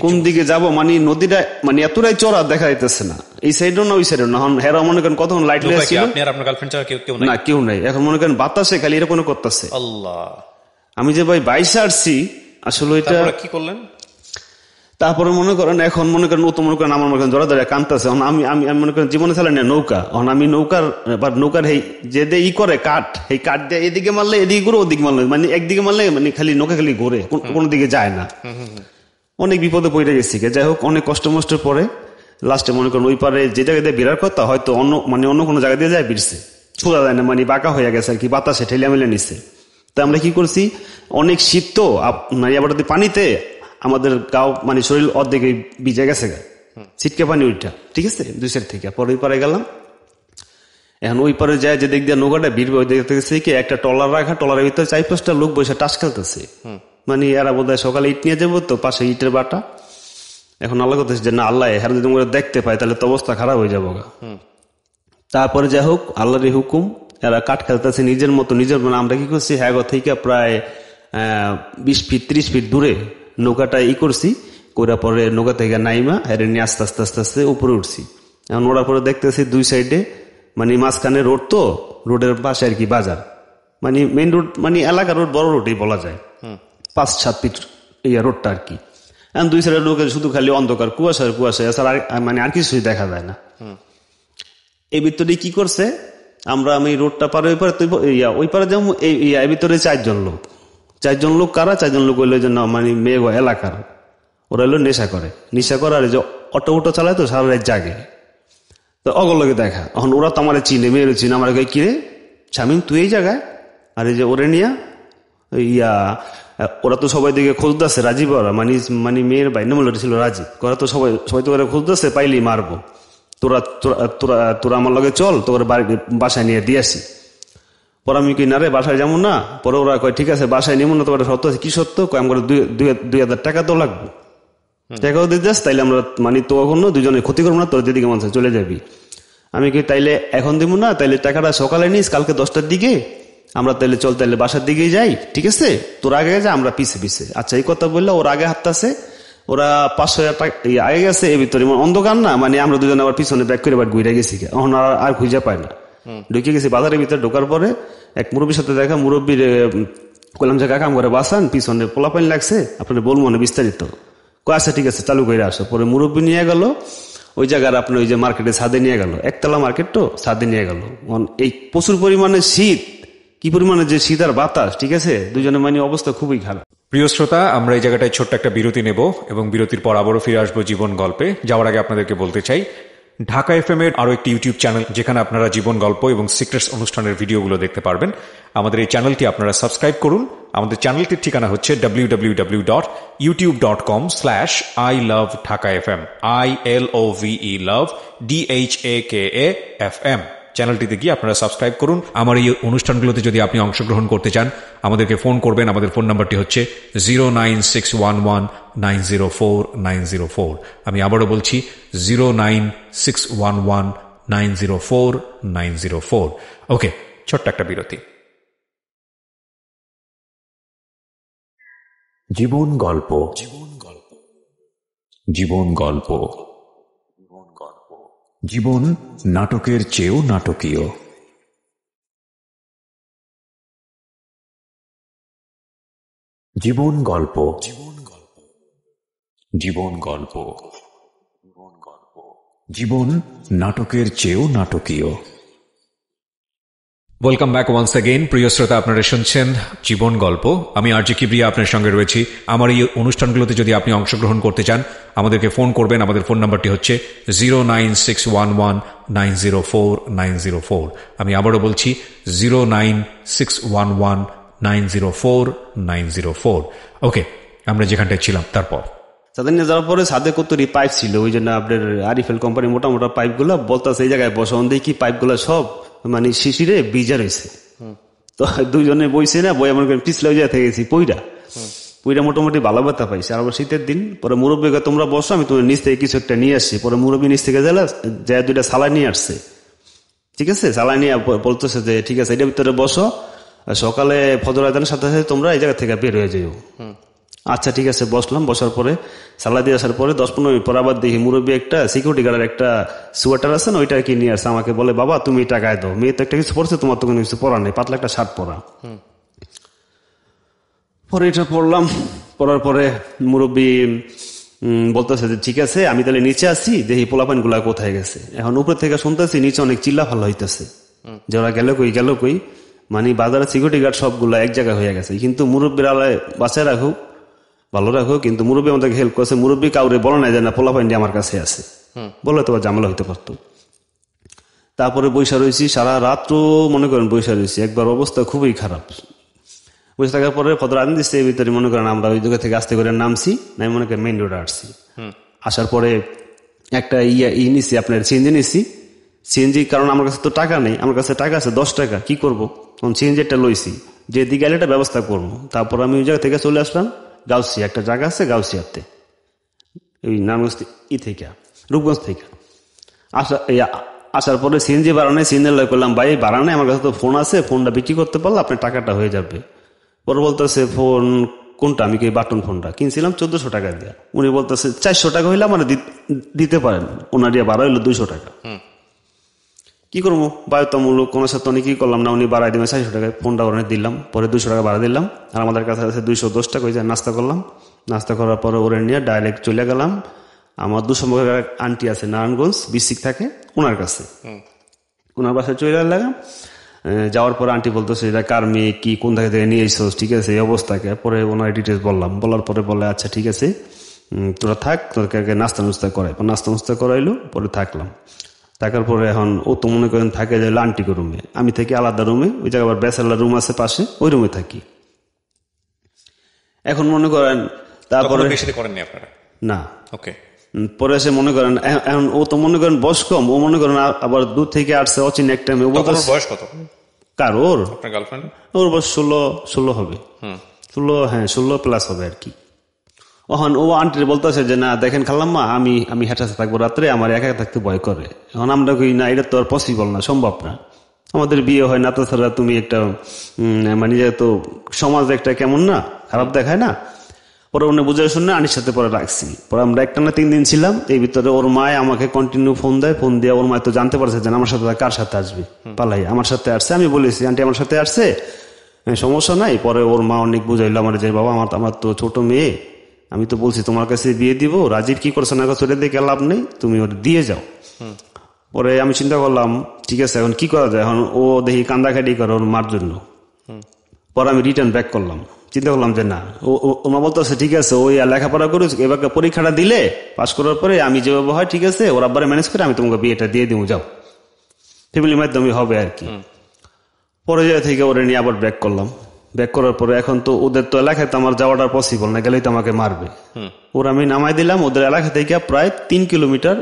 কোন দিকে যাবো মানে নদীটা মানে এতটাই চড়া দেখা যাইতেছে না, এই সাইডও না ওই সাইডও না। এখন হেরা মনে করেন কতক্ষণ লাইট ছিল না, কেউ নাই। এখন মনে করেন বাতাসে খালি এরকম করতেছে। আমি যে ভাই 22 আসছি আসলে এটা কি করলেন। তারপরে মনে করেন এখন মনে করেন আমার মনে করেন জড়া ধরে কানতেছে। আমি মনে করেন জীবনে চালাই না নৌকা, এখন আমি নৌকার যে ই করে কাঠ, এই কাঠ দিয়ে এদিকে মারলে এদিকে ঘুরে, ওদিকে মারলে মানে একদিকে মারলে মানে খালি নৌকা খালি ঘুরে, কোনো দিকে যায় না। অনেক বিপদে পড়ে গেছি। যাই হোক অনেক কষ্ট মষ্টের পরে লাস্টে মনে করেন ওই পারে যে জায়গা দিয়ে বেরার কথা হয়তো অন্য কোনো জায়গা দিয়ে যায় বিরছে, ছোড়া যায় না, মানে বাঁকা হয়ে গেছে আর কি, বাতাসে ঠেলে মেলে নিচ্ছে। তা আমরা কি করছি, অনেক শীত তো আবার পানিতে আমাদের গাও মানে শরীর অর্ধেকে ভিজে গেছে, ছিটকে পানি ওইটা, ঠিক আছে 2 সাইড থেকে। পরে ওই পারে গেলাম। এখন ওই পারে যায় যে দিক দিয়ে নৌকাটা ভিড়বে, ওই দেখতে গেছে কি একটা টলার রাখা, টলারের ভিতরে 4-5টা লোক বসে টাস খেলতেছে। মানে এরা বোধহয় সকালে ইট নিয়ে যাবো, তো পাশে ইটের বাটা। এখন আল্লাহ করতেছে যে না আল্লাহ এরা যদি দেখতে পায় তাহলে তো অবস্থা খারাপ হয়ে যাবো। তারপরে যাই হোক আল্লাহরই হুকুম, এরা কাঠ খেলতেছে নিজের মতো মানে আমরা কি করছি হ্যাঁ থেকে প্রায় 20 ফিট 30 ফিট দূরে নৌকাটা করছি, কইরা পরে নৌকা থেকে নাইমা হেরে নিয়ে আস্তে আস্তে উপরে উঠছি। এখন ওড়ার পরে দেখতেছি 2 সাইডে মানে মাঝখানে রোড, তো রোডের পাশে আর কি বাজার, মানে মেইন রোড, মানে এলাকার রোড, বড় রোডই বলা যায়, 5-7 ফিট রোডটা আর কি। এখন 2 সাইডের লোকের শুধু খালি অন্ধকার, কুয়াশা এছাড়া মানে আর কিছুই দেখা যায় না। এই ভিতরে কি করছে, আমি রোডটা পারে ওই পারে যেমন এই ভিতরে 4 জন লোক কারা 4 জন লোক হইলো যে না মানে মেঘ এলাকার, ওরা হলো নেশা করে আর যে অটো চালায় তো সারা রাত জাগে, তো অগলকে দেখা। এখন ওরা তো আমার চিনে, মেয়ের চিনে, আমার কিরে স্বামী তুই এই জায়গায়, আর এই যে ওরে নিয়া ওরা তো সবাই দিকে খুঁজতেছে, রাজীব ওরা মানে মেয়ের ভাই নাম ছিল রাজীব, ওরা তো সবাই তো ওরা খুঁজতেছে, পাইলেই মারবো, তোরা আমার লগে চল, তোর বাসায় নিয়ে দিয়ে আসি। পরে আমি কি না রে বাসায় যাবো না। পরে ওরা কয় ঠিক আছে বাসায় নিব না, তোমার সত্য কি সত্য, আমি 2,000 টাকা তো লাগবে, টাকাও দিতে যাস তাইলে আমরা মানে তো কখনো 2 জনের ক্ষতি করবো না, তোর যেদিকে মানুষ চলে যাবি। আমি কি তাইলে এখন দিব না, তাইলে টাকাটা সকালে নিস, কালকে 10টার দিকে আমরা তাইলে চল, তাইলে বাসার দিকেই যাই, ঠিক আছে তোর আগে যা আমরা পিছে। আচ্ছা এই কথা বললে ওর আগে হাঁটতেছে, ওরা 500 টাকা আগে গেছে, এর ভিতরে অন্ধকার না, মানে আমরা 2 জন আবার পিছনে ব্যাক করে ঘুরে গেছি, এখন আর খুঁজে পায় না। ঢুকে গেছি বাজারের ভিতরে, ঢোকার পরে এক মুরব্বীর সাথে দেখা, মুরব্বীর কইলাম যে কাকা করে বাসান, পিছনে পোলাপানি লাগছে, আপনার বলবো না বিস্তারিত। আচ্ছা ঠিক আছে চালু করে আসো। পরে মুরব্বী নিয়ে গেল ওই জায়গার আপনার ওই যে মার্কেটে ছাদে নিয়ে গেল, একতলা মার্কেট তো ছাদে নিয়ে গেল। এই প্রচুর পরিমাণে শীত, কি পরিমাণে যে শীত আর বাতাস, ঠিক আছে 2 জনের মানে অবস্থা খুবই খারাপ। প্রিয় শ্রোতা, আমরা এই জায়গাটায় ছোট্ট একটা বিরতি নেব এবং বিরতির পর আবারও ফিরে আসবো জীবন গল্পে। যাওয়ার আগে আপনাদেরকে বলতে চাই ঢাকা FM এর আরো একটি ইউটিউব চ্যানেল, যেখানে আপনারা জীবন গল্প এবং সিক্রেটস অনুষ্ঠানের ভিডিওগুলো দেখতে পারবেন। আমাদের এই চ্যানেলটি আপনারা সাবস্ক্রাইব করুন। আমাদের চ্যানেলটির ঠিকানা হচ্ছে www.youtube.com/ilovedhakafm, ILOVE love DHAKAFM। চ্যানেলটিতে গিয়ে আপনারা সাবস্ক্রাইব করুন। আমার এই অনুষ্ঠানগুলোতে যদি আপনি অংশগ্রহণ করতে চান আমাদেরকে ফোন করবেন। আমাদের ফোন নাম্বারটি হচ্ছে 09611904904। আমি আবারও বলছি 09611904904। ওকে, ছোট্ট একটা বিরতি। জীবন গল্প, জীবন গল্প, জীবন নাটকের চেয়েও নাটকীয়। জীবন গল্প, জীবন গল্প, জীবন নাটকের চেয়েও নাটকীয়। Welcome back once again. প্রিয় শ্রোতা, আপনারা শুনছেন জীবন গল্প। আমি আরজে কিবরিয়া আপনার সঙ্গে রয়েছি। আমার এই অনুষ্ঠানগুলোতে যদি আপনি অংশগ্রহণ করতে চান আমাদেরকে ফোন করবেন। আমাদের ফোন নাম্বারটি হচ্ছে 09611904904। আমি আবারও বলছি 09611904904। ওকে, আমরা যেখানটায় ছিলাম তারপর তাদের নিয়ে যাওয়ার পরে সাদে কতরি পাইপ ছিল, ওই জন্য আপনার আরিফেল কোম্পানি মোটা মোটা পাইপগুলো বলতেছে এই জায়গায় বসে দেখি পাইপগুলো সব মানে শিশিরে ভিজা রয়েছে। তো দুইজনে বইছে না, বই আমার পিছলে ওই জায়গা থেকে গেছি পইরা মোটামুটি ভালো ব্যথা পাইছে। আর আবার শীতের দিন পরে মুরব্বীকে তোমরা বসো, আমি তোমার নিচ থেকে কিছু একটা নিয়ে আসছি। পরে মুরব্বী নিচ থেকে যায় দুইটা সালাই নিয়ে আসছে। ঠিক আছে, সালাই নিয়ে বলতেছে যে ঠিক আছে এটার ভিতরে বসো, সকালে ফজর আজানের সাথে সাথে তোমরা এই জায়গা থেকে বের হয়ে যাও। আচ্ছা ঠিক আছে, বসলাম। বসার পরে সালা দিয়ে আসার পরে 10-15 মিনিট পর আবার দেখি মুরব্বী একটা সিকিউরিটি গার্ডের একটা সোয়েটার আছে না, ওইটা কি নিয়ে আসছে। আমাকে বলে বাবা তুমি এটা গায়ে দাও, মেয়ে তো একটা কিছু পড়ছে, তোমার তো কোনো কিছু পরা নেই, পাতলা একটা শার্ট পরা। পরে এটা পড়লাম, পড়ার পরে মুরব্বী বলতেছে যে ঠিক আছে আমি তাহলে নিচে আসি, দেখি পোলাপান গুলা কোথায় গেছে। এখন উপরে থেকে শুনতেছি নিচে অনেক চিল্লা ফাল্লা হইতেছে যে ওরা গেল কই। মানে বাজারে সিকিউরিটি গার্ড সবগুলা এক জায়গায় হয়ে গেছে। কিন্তু মুরব্বীর আলায় বাঁচায় রাখুক, ভালো রাখো, কিন্তু মুরব্বী আমাদেরকে হেল্প করছে। মুরব্বী কাউরে বলে নাই যে না পোলাপাইন্ডি আমার কাছে আছে, বলে তো ঝামেলা হইতে পারতো। তারপরে বৈশা রয়েছি সারা রাত্র, মনে করেন বৈশা রয়েছি, একবার অবস্থা খুবই খারাপ। বসে থাকার পরে ফদর আনি দিচ্ছে, এর ভিতরে মনে করেন আমরা ওই জায়গা থেকে আস্তে করে নামছি, আমি মনে করেন মেইন রোডে আসছি। আসার পরে একটা নিছি, আপনার সিএনজি নিছি। সিএনজি কারণ আমার কাছে তো টাকা নেই, আমার কাছে টাকা আছে 10 টাকা, কি করবো? তখন সিএনজি একটা লইছি, যে দিকে গেলে একটা ব্যবস্থা করবো। তারপর আমি ওই জায়গা থেকে চলে আসলাম গাউসিয়া, একটা জায়গা আছে গাউসিয়াতে, ওই নারায়ণগঞ্জ থেকে রূপগঞ্জ থেকে আসার পরে সিএনজি বাড়ানে সিএনজি করলাম, ভাই বাড়ানে আমার কাছে তো ফোন আছে, ফোনটা বিক্রি করতে পারলে আপনার টাকাটা হয়ে যাবে। পরে বলতেছে ফোন কোনটা? আমি কি বাটন ফোনটা কিনছিলাম 1400 টাকা দিয়ে। উনি বলতেছে 400 টাকা হইলে আমার দিতে পারেন, ওনার দিয়ে বাড়া হইলো 200 টাকা। কি করবো, বাধ্যতামূলক কোনো সাথে অনেক কি করলাম না, উনি বাড়াই দিবেন 400 টাকায়, ফোনটা ওখানে দিলাম। পরে 200 টাকা বাড়া দিলাম, আর আমাদের কাছে আছে 210 টাকা। ওই যে নাস্তা করলাম, নাস্তা করার পরে ওরে নিয়ে ডাইরেক্ট চলে গেলাম আমার দুঃসম্পর্কের আন্টি আছে নারায়ণগঞ্জ ডিস্ট্রিক্ট থাকে, ওনার কাছে। ওনার বাসায় চলে গেলাম। যাওয়ার পর আন্টি বলতেছে এটা কার মেয়ে, কি কোন জায়গা থেকে নিয়ে এসছো, ঠিক আছে এই অবস্থাকে। পরে ওনার ডিটেলস বললাম, বলার পরে বলে আচ্ছা ঠিক আছে তোরা থাক, তোদেরকে নাস্তা নুস্তা করাই। নাস্তা নুস্তা করাইলো, পরে থাকলাম। থাকার পরে এখন ও তো মনে করেন থাকে যে আন্টিকে রুমে, আমি থাকি আলাদা রুমে। ওই জায়গায় আবার ব্যাচেলার রুম আছে পাশে, ওই রুমে থাকি। এখন মনে করেন তারপরে করেননি আপনারা? না। ওকে। পরে এসে মনে করেন এখন ও তো মনে করেন বয়স কম, ও মনে করেন আবার দূর থেকে আসছে অচিন একটা মেয়ে। বয়স কত কার? ওর গার্লফ্রেন্ড? ওর বয়স 16 হবে। 16 প্লাস হবে আর কি। এখন ও আন্টির বলতেছে যে না দেখেন খালাম্মা, আমি হেঁটাতে থাকবো রাত্রে, আমার একা থাকতে ভয় করে। এখন আমরা কই না, এটা তো আর পসিবল না, সম্ভব না, আমাদের বিয়ে হয় না, তাছাড়া তুমি একটা মানে তো সমাজ একটা কেমন না খারাপ দেখায় না। পরে উনি বুঝে শুনে আনির সাথে পরে রাখছি। পরে আমরা একটা না 3 দিন ছিলাম। এই ভিতরে ওর মায় আমাকে কন্টিনিউ ফোন দেয়, ফোন দিয়ে ওর মায় তো জানতে পারছে যে আমার সাথে কার সাথে আসবে, পালাই আমার সাথে আসছে। আমি বলেছি আন্টি আমার সাথে আসছে, সমস্যা নাই। পরে ওর মা অনেক বুঝাইলো আমার যে বাবা আমার তো ছোট মেয়ে, আমি তো বলছি তোমার কাছে বিয়ে দিব, রাজীব কি করছে না চলে দেখে লাভ নেই, তুমি ওটা দিয়ে যাও। পরে আমি চিন্তা করলাম ঠিক আছে এখন কি করা যায়। এখন ও দেখি কান্দাকাটি করে ওর মার জন্য। পরে আমি রিটার্ন ব্যাক করলাম, চিন্তা করলাম যে না, ও মা বলতেছে ঠিক আছে ওই লেখাপড়া করুক, এবার পরীক্ষাটা দিলে পাস করার পরে আমি যেভাবে হয় ঠিক আছে ওর আব্বারে ম্যানেজ করে আমি তোমাকে বিয়েটা দিয়ে দিব, যাও, ফ্যামিলির মাধ্যমে হবে আর কি। পরে জায়গা থেকে ওরা নিয়ে আবার ব্যাক করলাম। ব্যাক করার পরে এখন তো ওদের তো এলাকায় তো আমার যাওয়াটা পসিবল না, গেলেই তো আমাকে মারবে। ওরা আমি নামাই দিলাম ওদের এলাকা থেকে প্রায় 3 কিলোমিটার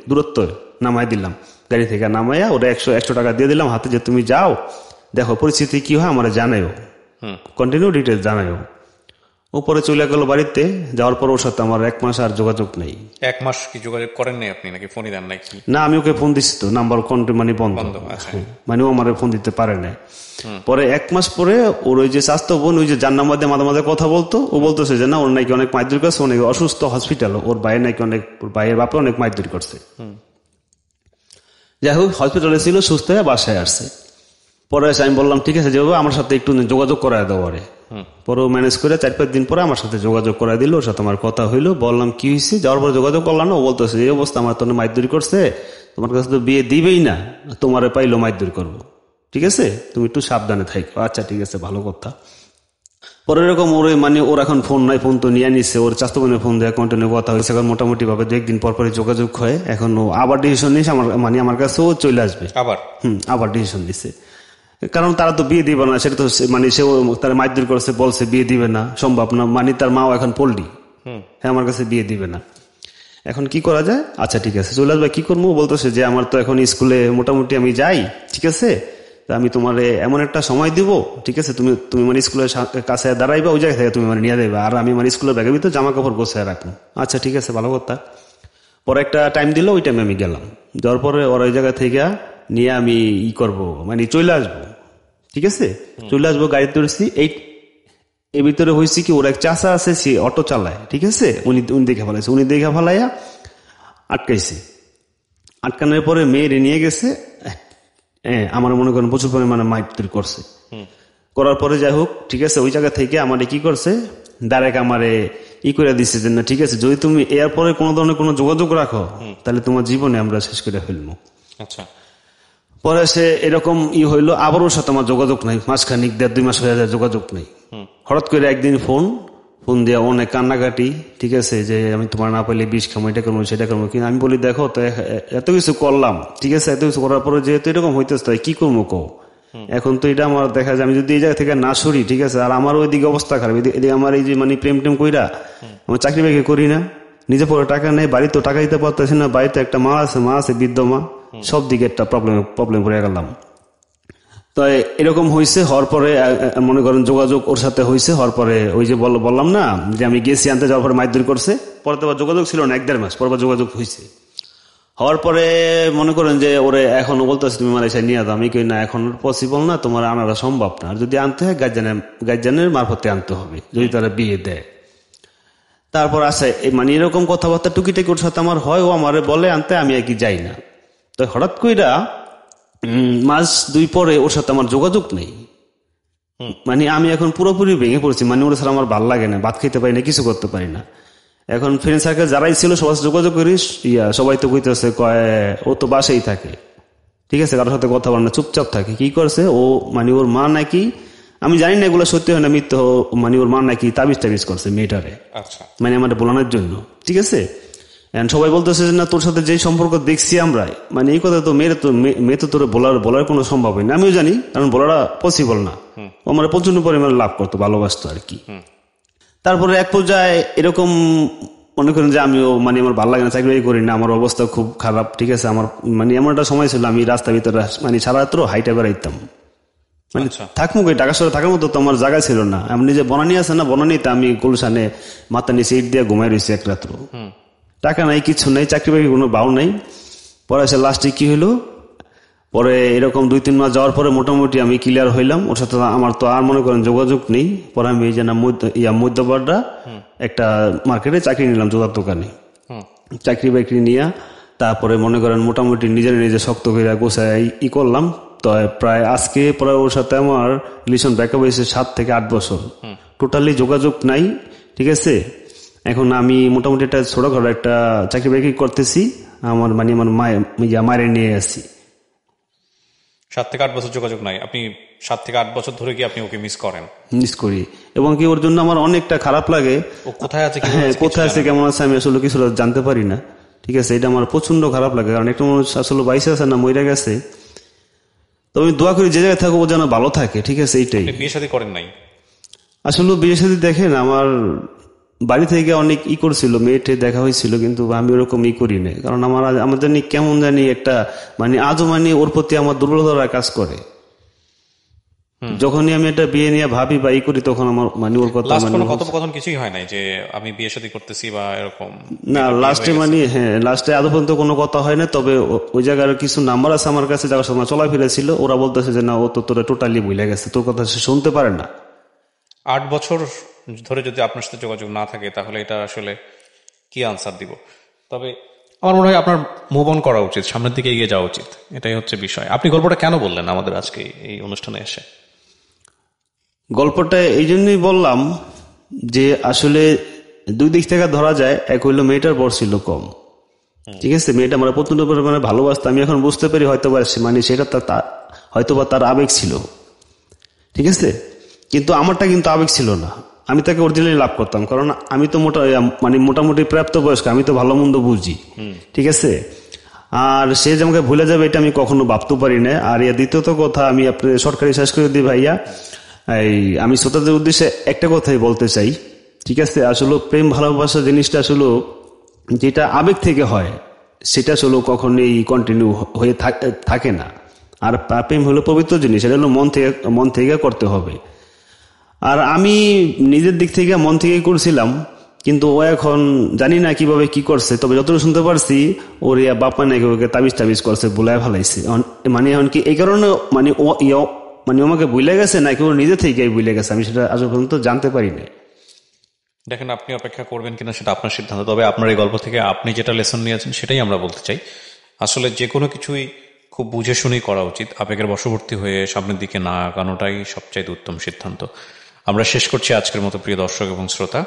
দূরত্ব নামাই দিলাম। গাড়ি থেকে নামাইয়া ওরা 100 টাকা দিয়ে দিলাম হাতে, যে তুমি যাও দেখো পরিস্থিতি কি হয় আমার জানাইও, কন্টিনিউ ডিটেলস জানাইও। উপরে চলে গেল বাড়িতে, যাওয়ার পর ওর সাথে আমার 1 মাস আর যোগাযোগ নেই। 1 মাস কি যোগাযোগ করেন নাই আপনি, নাকি ফোনই দেন নাকি? না, আমি ওকে ফোন দিচ্ছি তো, নাম্বার মানে বন্ধ, মানে ও আমার ফোন দিতে পারে না। পরে 1 মাস পরে ওর ওই যে স্বাস্থ্য বোন, ওই যে যার নাম্বার দিয়ে মাঝে মাঝে কথা বলতো, ও বলতেছে যে না ওর নাকি অনেক মাইদুর করছে, অনেক অসুস্থ হসপিটাল, ওর ভাইয়ের নাকি অনেক, ওর ভাইয়ের বাপে অনেক মাইদুর করছে। যাই হোক হসপিটালে ছিল, সুস্থ হয়ে বাসায় আসছে। পরে আমি বললাম ঠিক আছে যাবো, আমার সাথে একটু যোগাযোগ করায় দেবো। পরে ম্যানেজ করে 4-5 দিন পরে আমার সাথে যোগাযোগ করাই দিল, ওর সাথে আমার কথা হইলো। বললাম কি হয়েছে, যাওয়ার পরে যোগাযোগ করলাম না, ও বলতেছে এই অবস্থা, আমার তো মাইদুরি করছে, তোমার কাছে তো বিয়ে দিবেই না, তোমারে পাইলো মাইদুরি করবো, ঠিক আছে তুমি একটু সাবধানে থাকো। আচ্ছা ঠিক আছে, ভালো কথা। পরে এরকম ওরে মানে ওর এখন ফোন নাই, ফোন তো নিয়ে নিচ্ছে, ওর চাস্তো বোনের ফোন দেওয়া কন্টিনিউ কথা হয়েছে, এখন মোটামুটি ভাবে 2 দিন পর পরে যোগাযোগ হয়। এখন ও আবার ডিসিশন নিয়েছে, আমার কাছে ও চলে আসবে আবার ডিসিশন দিচ্ছে, কারণ তারা তো বিয়ে দিবে না, সেটা তো মানে সে তারা মাইদুর করেছে, বলছে বিয়ে দিবে না, সম্ভব না, মানে তার মাও এখন পল্লী, হ্যাঁ আমার কাছে বিয়ে দিবে না। এখন কি করা যায়? আচ্ছা ঠিক আছে চলে আসবে, কি করবো? বলতেছে যে আমার তো এখন স্কুলে মোটামুটি আমি যাই, ঠিক আছে আমি তোমার এমন একটা সময় দিব, ঠিক আছে তুমি মানে স্কুলের কাছে দাঁড়াইবা, ওই জায়গা থেকে তুমি মানে নিয়ে যাবে, আর আমি মানে স্কুলের ব্যাগের ভিতরে জামা কাপড় গোছায় রাখবো। আচ্ছা ঠিক আছে, ভালো কথা। পরে একটা টাইম দিল, ওই টাইমে আমি গেলাম, যাওয়ার পরে ওর ওই জায়গা থেকে নিয়ে আমি করব মানে চলে আসবো, ঠিক আছে চলে আসবো, গাড়িতে উঠছি। এর ভিতরে হয়েছে কি, ওর এক চাচা আছে, সে অটো চালায়, ঠিক আছে উনি দেখে ফেলাইছে, উনি দেখে ফেলাইয়া আটকাইছে। আটকানোর পরে মেয়েরে নিয়ে গেছে, আমার মনে করেন প্রচুর পরিমাণে মাইর করছে। করার পরে যাই হোক ঠিক আছে, ওই জায়গা থেকে আমারে কি করছে, ডাইরেক্ট আমারে করে দিচ্ছে যে না ঠিক আছে, যদি তুমি এরপরে কোনো ধরনের কোনো যোগাযোগ রাখো তাহলে তোমার জীবনে আমরা শেষ করে ফেলবো। আচ্ছা। পরে সে এরকম হইলো, আবার ওর সাথে আমার যোগাযোগ নাই, মাসখানিক 1.5-2 মাস হয়ে যায় যোগাযোগ নেই। হঠাৎ করে একদিন ফোন দিয়ে অনেক কান্নাকাটি, ঠিক আছে যে আমি তোমার না পাইলে বিষ খামো, এটা করবো সেটা করবো, কিন্তু আমি বলি দেখো তো এত কিছু করলাম, ঠিক আছে এত কিছু করার পরে যেহেতু এরকম হইতেছে তাই কি করবো কো, এখন তো এটা আমার দেখা যায় আমি যদি এই জায়গা থেকে না সরি, ঠিক আছে, আর আমার ওইদিকে অবস্থা খারাপ, এদিকে আমার এই যে মানে প্রেম কইরা আমার চাকরি বাকরি করি না, নিজে পরে টাকা নেই, বাড়িতে টাকা দিতে পারতেছি না, বাড়িতে একটা মা আছে বৃদ্ধ মা, সব দিকে একটা প্রবলেম পড়ে গেলাম। তো এরকম হয়েছে, হওয়ার পরে মনে করেন যোগাযোগ ওর সাথে হয়েছে, হওয়ার পরে ওই যে বললাম না যে আমি গেছি আনতে, যাওয়ার পরে মাইদুরি করছে, পরে তো যোগাযোগ ছিল না 1-1.5 মাস, পরে যোগাযোগ হয়েছে। হওয়ার পরে মনে করেন যে ওরে এখন বলতেছে তুমি মালয়েশিয়া নিয়ে দাও, আমি কই না এখন পসিবল না, তোমার আনাটা সম্ভব না, আর যদি আনতে হয় গার্জিয়ানের মারফতে আনতে হবে, যদি তারা বিয়ে দেয়। তারপর আসে মানে এরকম কথাবার্তা টুকিটাকি ওর সাথে আমার হয়, ও আমার বলে আনতে, আমি আর কি যাই না। তো হঠাৎ কইরা 1-2 মাস পরে ওর সাথে আমার যোগাযোগ নেই, মানে আমি এখন পুরোপুরি ভেঙে পড়েছি, মানে ওর সাথে আমার ভাল লাগে না, ভাত খেতে পারি না, কিছু করতে পারি না। এখন ফ্রেন্ড সার্কেল যারাই ছিল সবার সাথে যোগাযোগ করিস, সবাই তো কইতেছে কয় ও তো বাসেই থাকে, ঠিক আছে কারোর সাথে কথা বলে না, চুপচাপ থাকে। কি করছে ও, মানে ওর মা নাকি, আমি জানি না এগুলো সত্যি হয় না মিথ্যে, মানে ওর মা নাকি তাবিজ করছে মেয়েটারে, মানে আমার বোলানোর জন্য, ঠিক আছে। সবাই বলতেছে যে না তোর সাথে যে সম্পর্ক দেখছি আমরা, মানে এই কথা তো মেয়ে তো তোর বলার কোনো সম্ভব হয় না, আমিও জানি, কারণ বলাটা পসিবল না। ও আমার প্রচন্ড পরিমাণে লাভ করতো, ভালোবাসতো আর কি। তারপরে এক পর্যায়ে এরকম মনে করেন যে আমিও মানে আমার ভালো লাগে না, চাকরি করি না, আমার অবস্থা খুব খারাপ, ঠিক আছে আমার মানে এমন একটা সময় ছিল আমি রাস্তার ভিতরে মানে সারা রাত্র হাইটে বেড়াইতাম, মানে থাকবো ঢাকা শহরে থাকার মতো তো আমার জায়গা ছিল না। এমনি যে বনানি আছে না, বনানিতে আমি গুলশানে মাথা নিচে ইট দিয়ে ঘুমাই রয়েছি এক রাত্র, টাকা নাই কিছু নাই, চাকরি বাকরি কোনো বাউ নাই। পরে সে লাস্টে কি হইলো, পরে এরকম 2-3 মাস যাওয়ার পরে মোটামুটি আমি ক্লিয়ার হইলাম, ওর সাথে আমার তো আর মনে করেন যোগাযোগ নেই। পরে আমি এই যে না মধ্যবাড্ডা একটা মার্কেটে চাকরি নিলাম, জুতার দোকানে চাকরি বাকরি নিয়ে, তারপরে মনে করেন মোটামুটি নিজে শক্ত করে গোছায় করলাম। তো প্রায় আজকে পরে ওর সাথে আমার রিলেশন ব্যাকআপ হয়েছে 7 থেকে 8 বছর, টোটালি যোগাযোগ নাই, ঠিক আছে। এখন আমি মোটামুটি একটা ছোটখাটো একটা চাকরি বাকরি করতেছি, আমার মানে আমার মায়ের নিয়ে আসছি। 7 থেকে 8 বছর যোগাযোগ নাই, আপনি 7 থেকে 8 বছর ধরে কি আপনি ওকে মিস করি, এবং কি ওর জন্য আমার অনেকটা খারাপ লাগে। ও কোথায় আছে, কোথায় আছে, কেমন আছে আমি আসলে কিছু জানতে পারি না, ঠিক আছে। এটা আমার প্রচন্ড খারাপ লাগে, কারণ একটা মানুষ আসলে বাইসে আছে না, মরে গেছে। তো আমি দোয়া করি যে জায়গায় থাকবো যেন ভালো থাকে, ঠিক আছে। এইটাই। বিয়ে শাদী করেন নাই? আসলে বিয়ে শাদী দেখেন আমার বাড়ি থেকে অনেক করছিল, মেয়েটে দেখা হয়েছিল, কিন্তু আমি ওরকম করি না, কারণ আমার জানি কেমন জানি একটা মানে আজও মানে ওর প্রতি আমার দুর্বলতা কাজ করে। যখনই আমি একটা বিয়ে নিয়ে ভাবি বা করি তখন আমার মানে ওর কথা কথোপকথন কিছুই হয় নাই যে আমি বিয়ে শাদী করতেছি বা এরকম না, লাস্টে মানে হ্যাঁ লাস্টে আদৌ পর্যন্ত কোনো কথা হয় না। তবে ওই জায়গার কিছু নাম্বার আছে আমার কাছে, যার সময় চলাফেরা ছিল, ওরা বলতেছে যে না ও তো তোরা টোটালি ভুলে গেছে, তোর কথা সে শুনতে পারে না। 8 বছর ধরে যদি আপনার সাথে যোগাযোগ না থাকে তাহলে এটা আসলে কি আনসার দিব। তবে আমার মনে হয় আপনার মুভ অন করা উচিত, সামনের দিকে এগিয়ে যাওয়া উচিত, এটাই হচ্ছে বিষয়। আপনি গল্পটা কেন বললেন আমাদের আজকে এই অনুষ্ঠানে এসে? গল্পটা এই জন্যই বললাম যে আসলে দুই দিক থেকে ধরা যায়। এক হইলো মেয়েটার বয়স ছিল কম, ঠিক আছে, মেয়েটা আমার প্রচন্ড পরিমাণে ভালোবাসতো। আমি এখন বুঝতে পারি হয়তো মানে সেটা হয়তোবা তার আবেগ ছিল, ঠিক আছে, কিন্তু আমারটা কিন্তু আবেগ ছিল না। আমি তাকে অরিজিনালি লাভ করতাম, কারণ আমি তো মোটামুটি প্রাপ্তবয়স্ক, আমি তো ভালো মন্দ বুঝি, ঠিক আছে। আর সে যে আমাকে ভুলে যাবে এটা আমি কখনো ভাবতে পারি না। আর দ্বিতীয়ত কথা, আমি আপনার সরকারি শেষ করে দিই ভাইয়া, আমি শ্রোতাদের উদ্দেশ্যে একটা কথাই বলতে চাই, ঠিক আছে। আসলে প্রেম ভালোবাসা জিনিসটা আসলে যেটা আবেগ থেকে হয় সেটা আসলে কখনোই কন্টিনিউ হয়ে থাকে না। আর প্রেম হলো পবিত্র জিনিস, এটা হলো মন থেকে করতে হবে। আর আমি নিজের দিক থেকে মন থেকে করছিলাম, কিন্তু ও এখন জানি না কিভাবে কি করছে। তবে যতটুকু শুনতে পারছি ওর বাপা নাকি ওকে তাবিজ করছে, বুলায় ফেলাইছে। মানে এখন কি এই কারণে মানে ও আমাকে ভুলে গেছে নাকি ও নিজে থেকে ভুলে গেছে, আমি সেটা আজ পর্যন্ত জানতে পারি না। দেখেন, আপনি অপেক্ষা করবেন কিনা সেটা আপনার সিদ্ধান্ত। তবে আপনার এই গল্প থেকে আপনি যেটা লেসন নিয়েছেন সেটাই আমরা বলতে চাই। আসলে যে কোনো কিছুই খুব বুঝে শুনেই করা উচিত। আবেগের বশবর্তী হয়ে সামনের দিকে না আগানোটাই সবচাইতে উত্তম সিদ্ধান্ত। আমরা শেষ করছি আজকের মতো, প্রিয় দর্শক এবং শ্রোতা।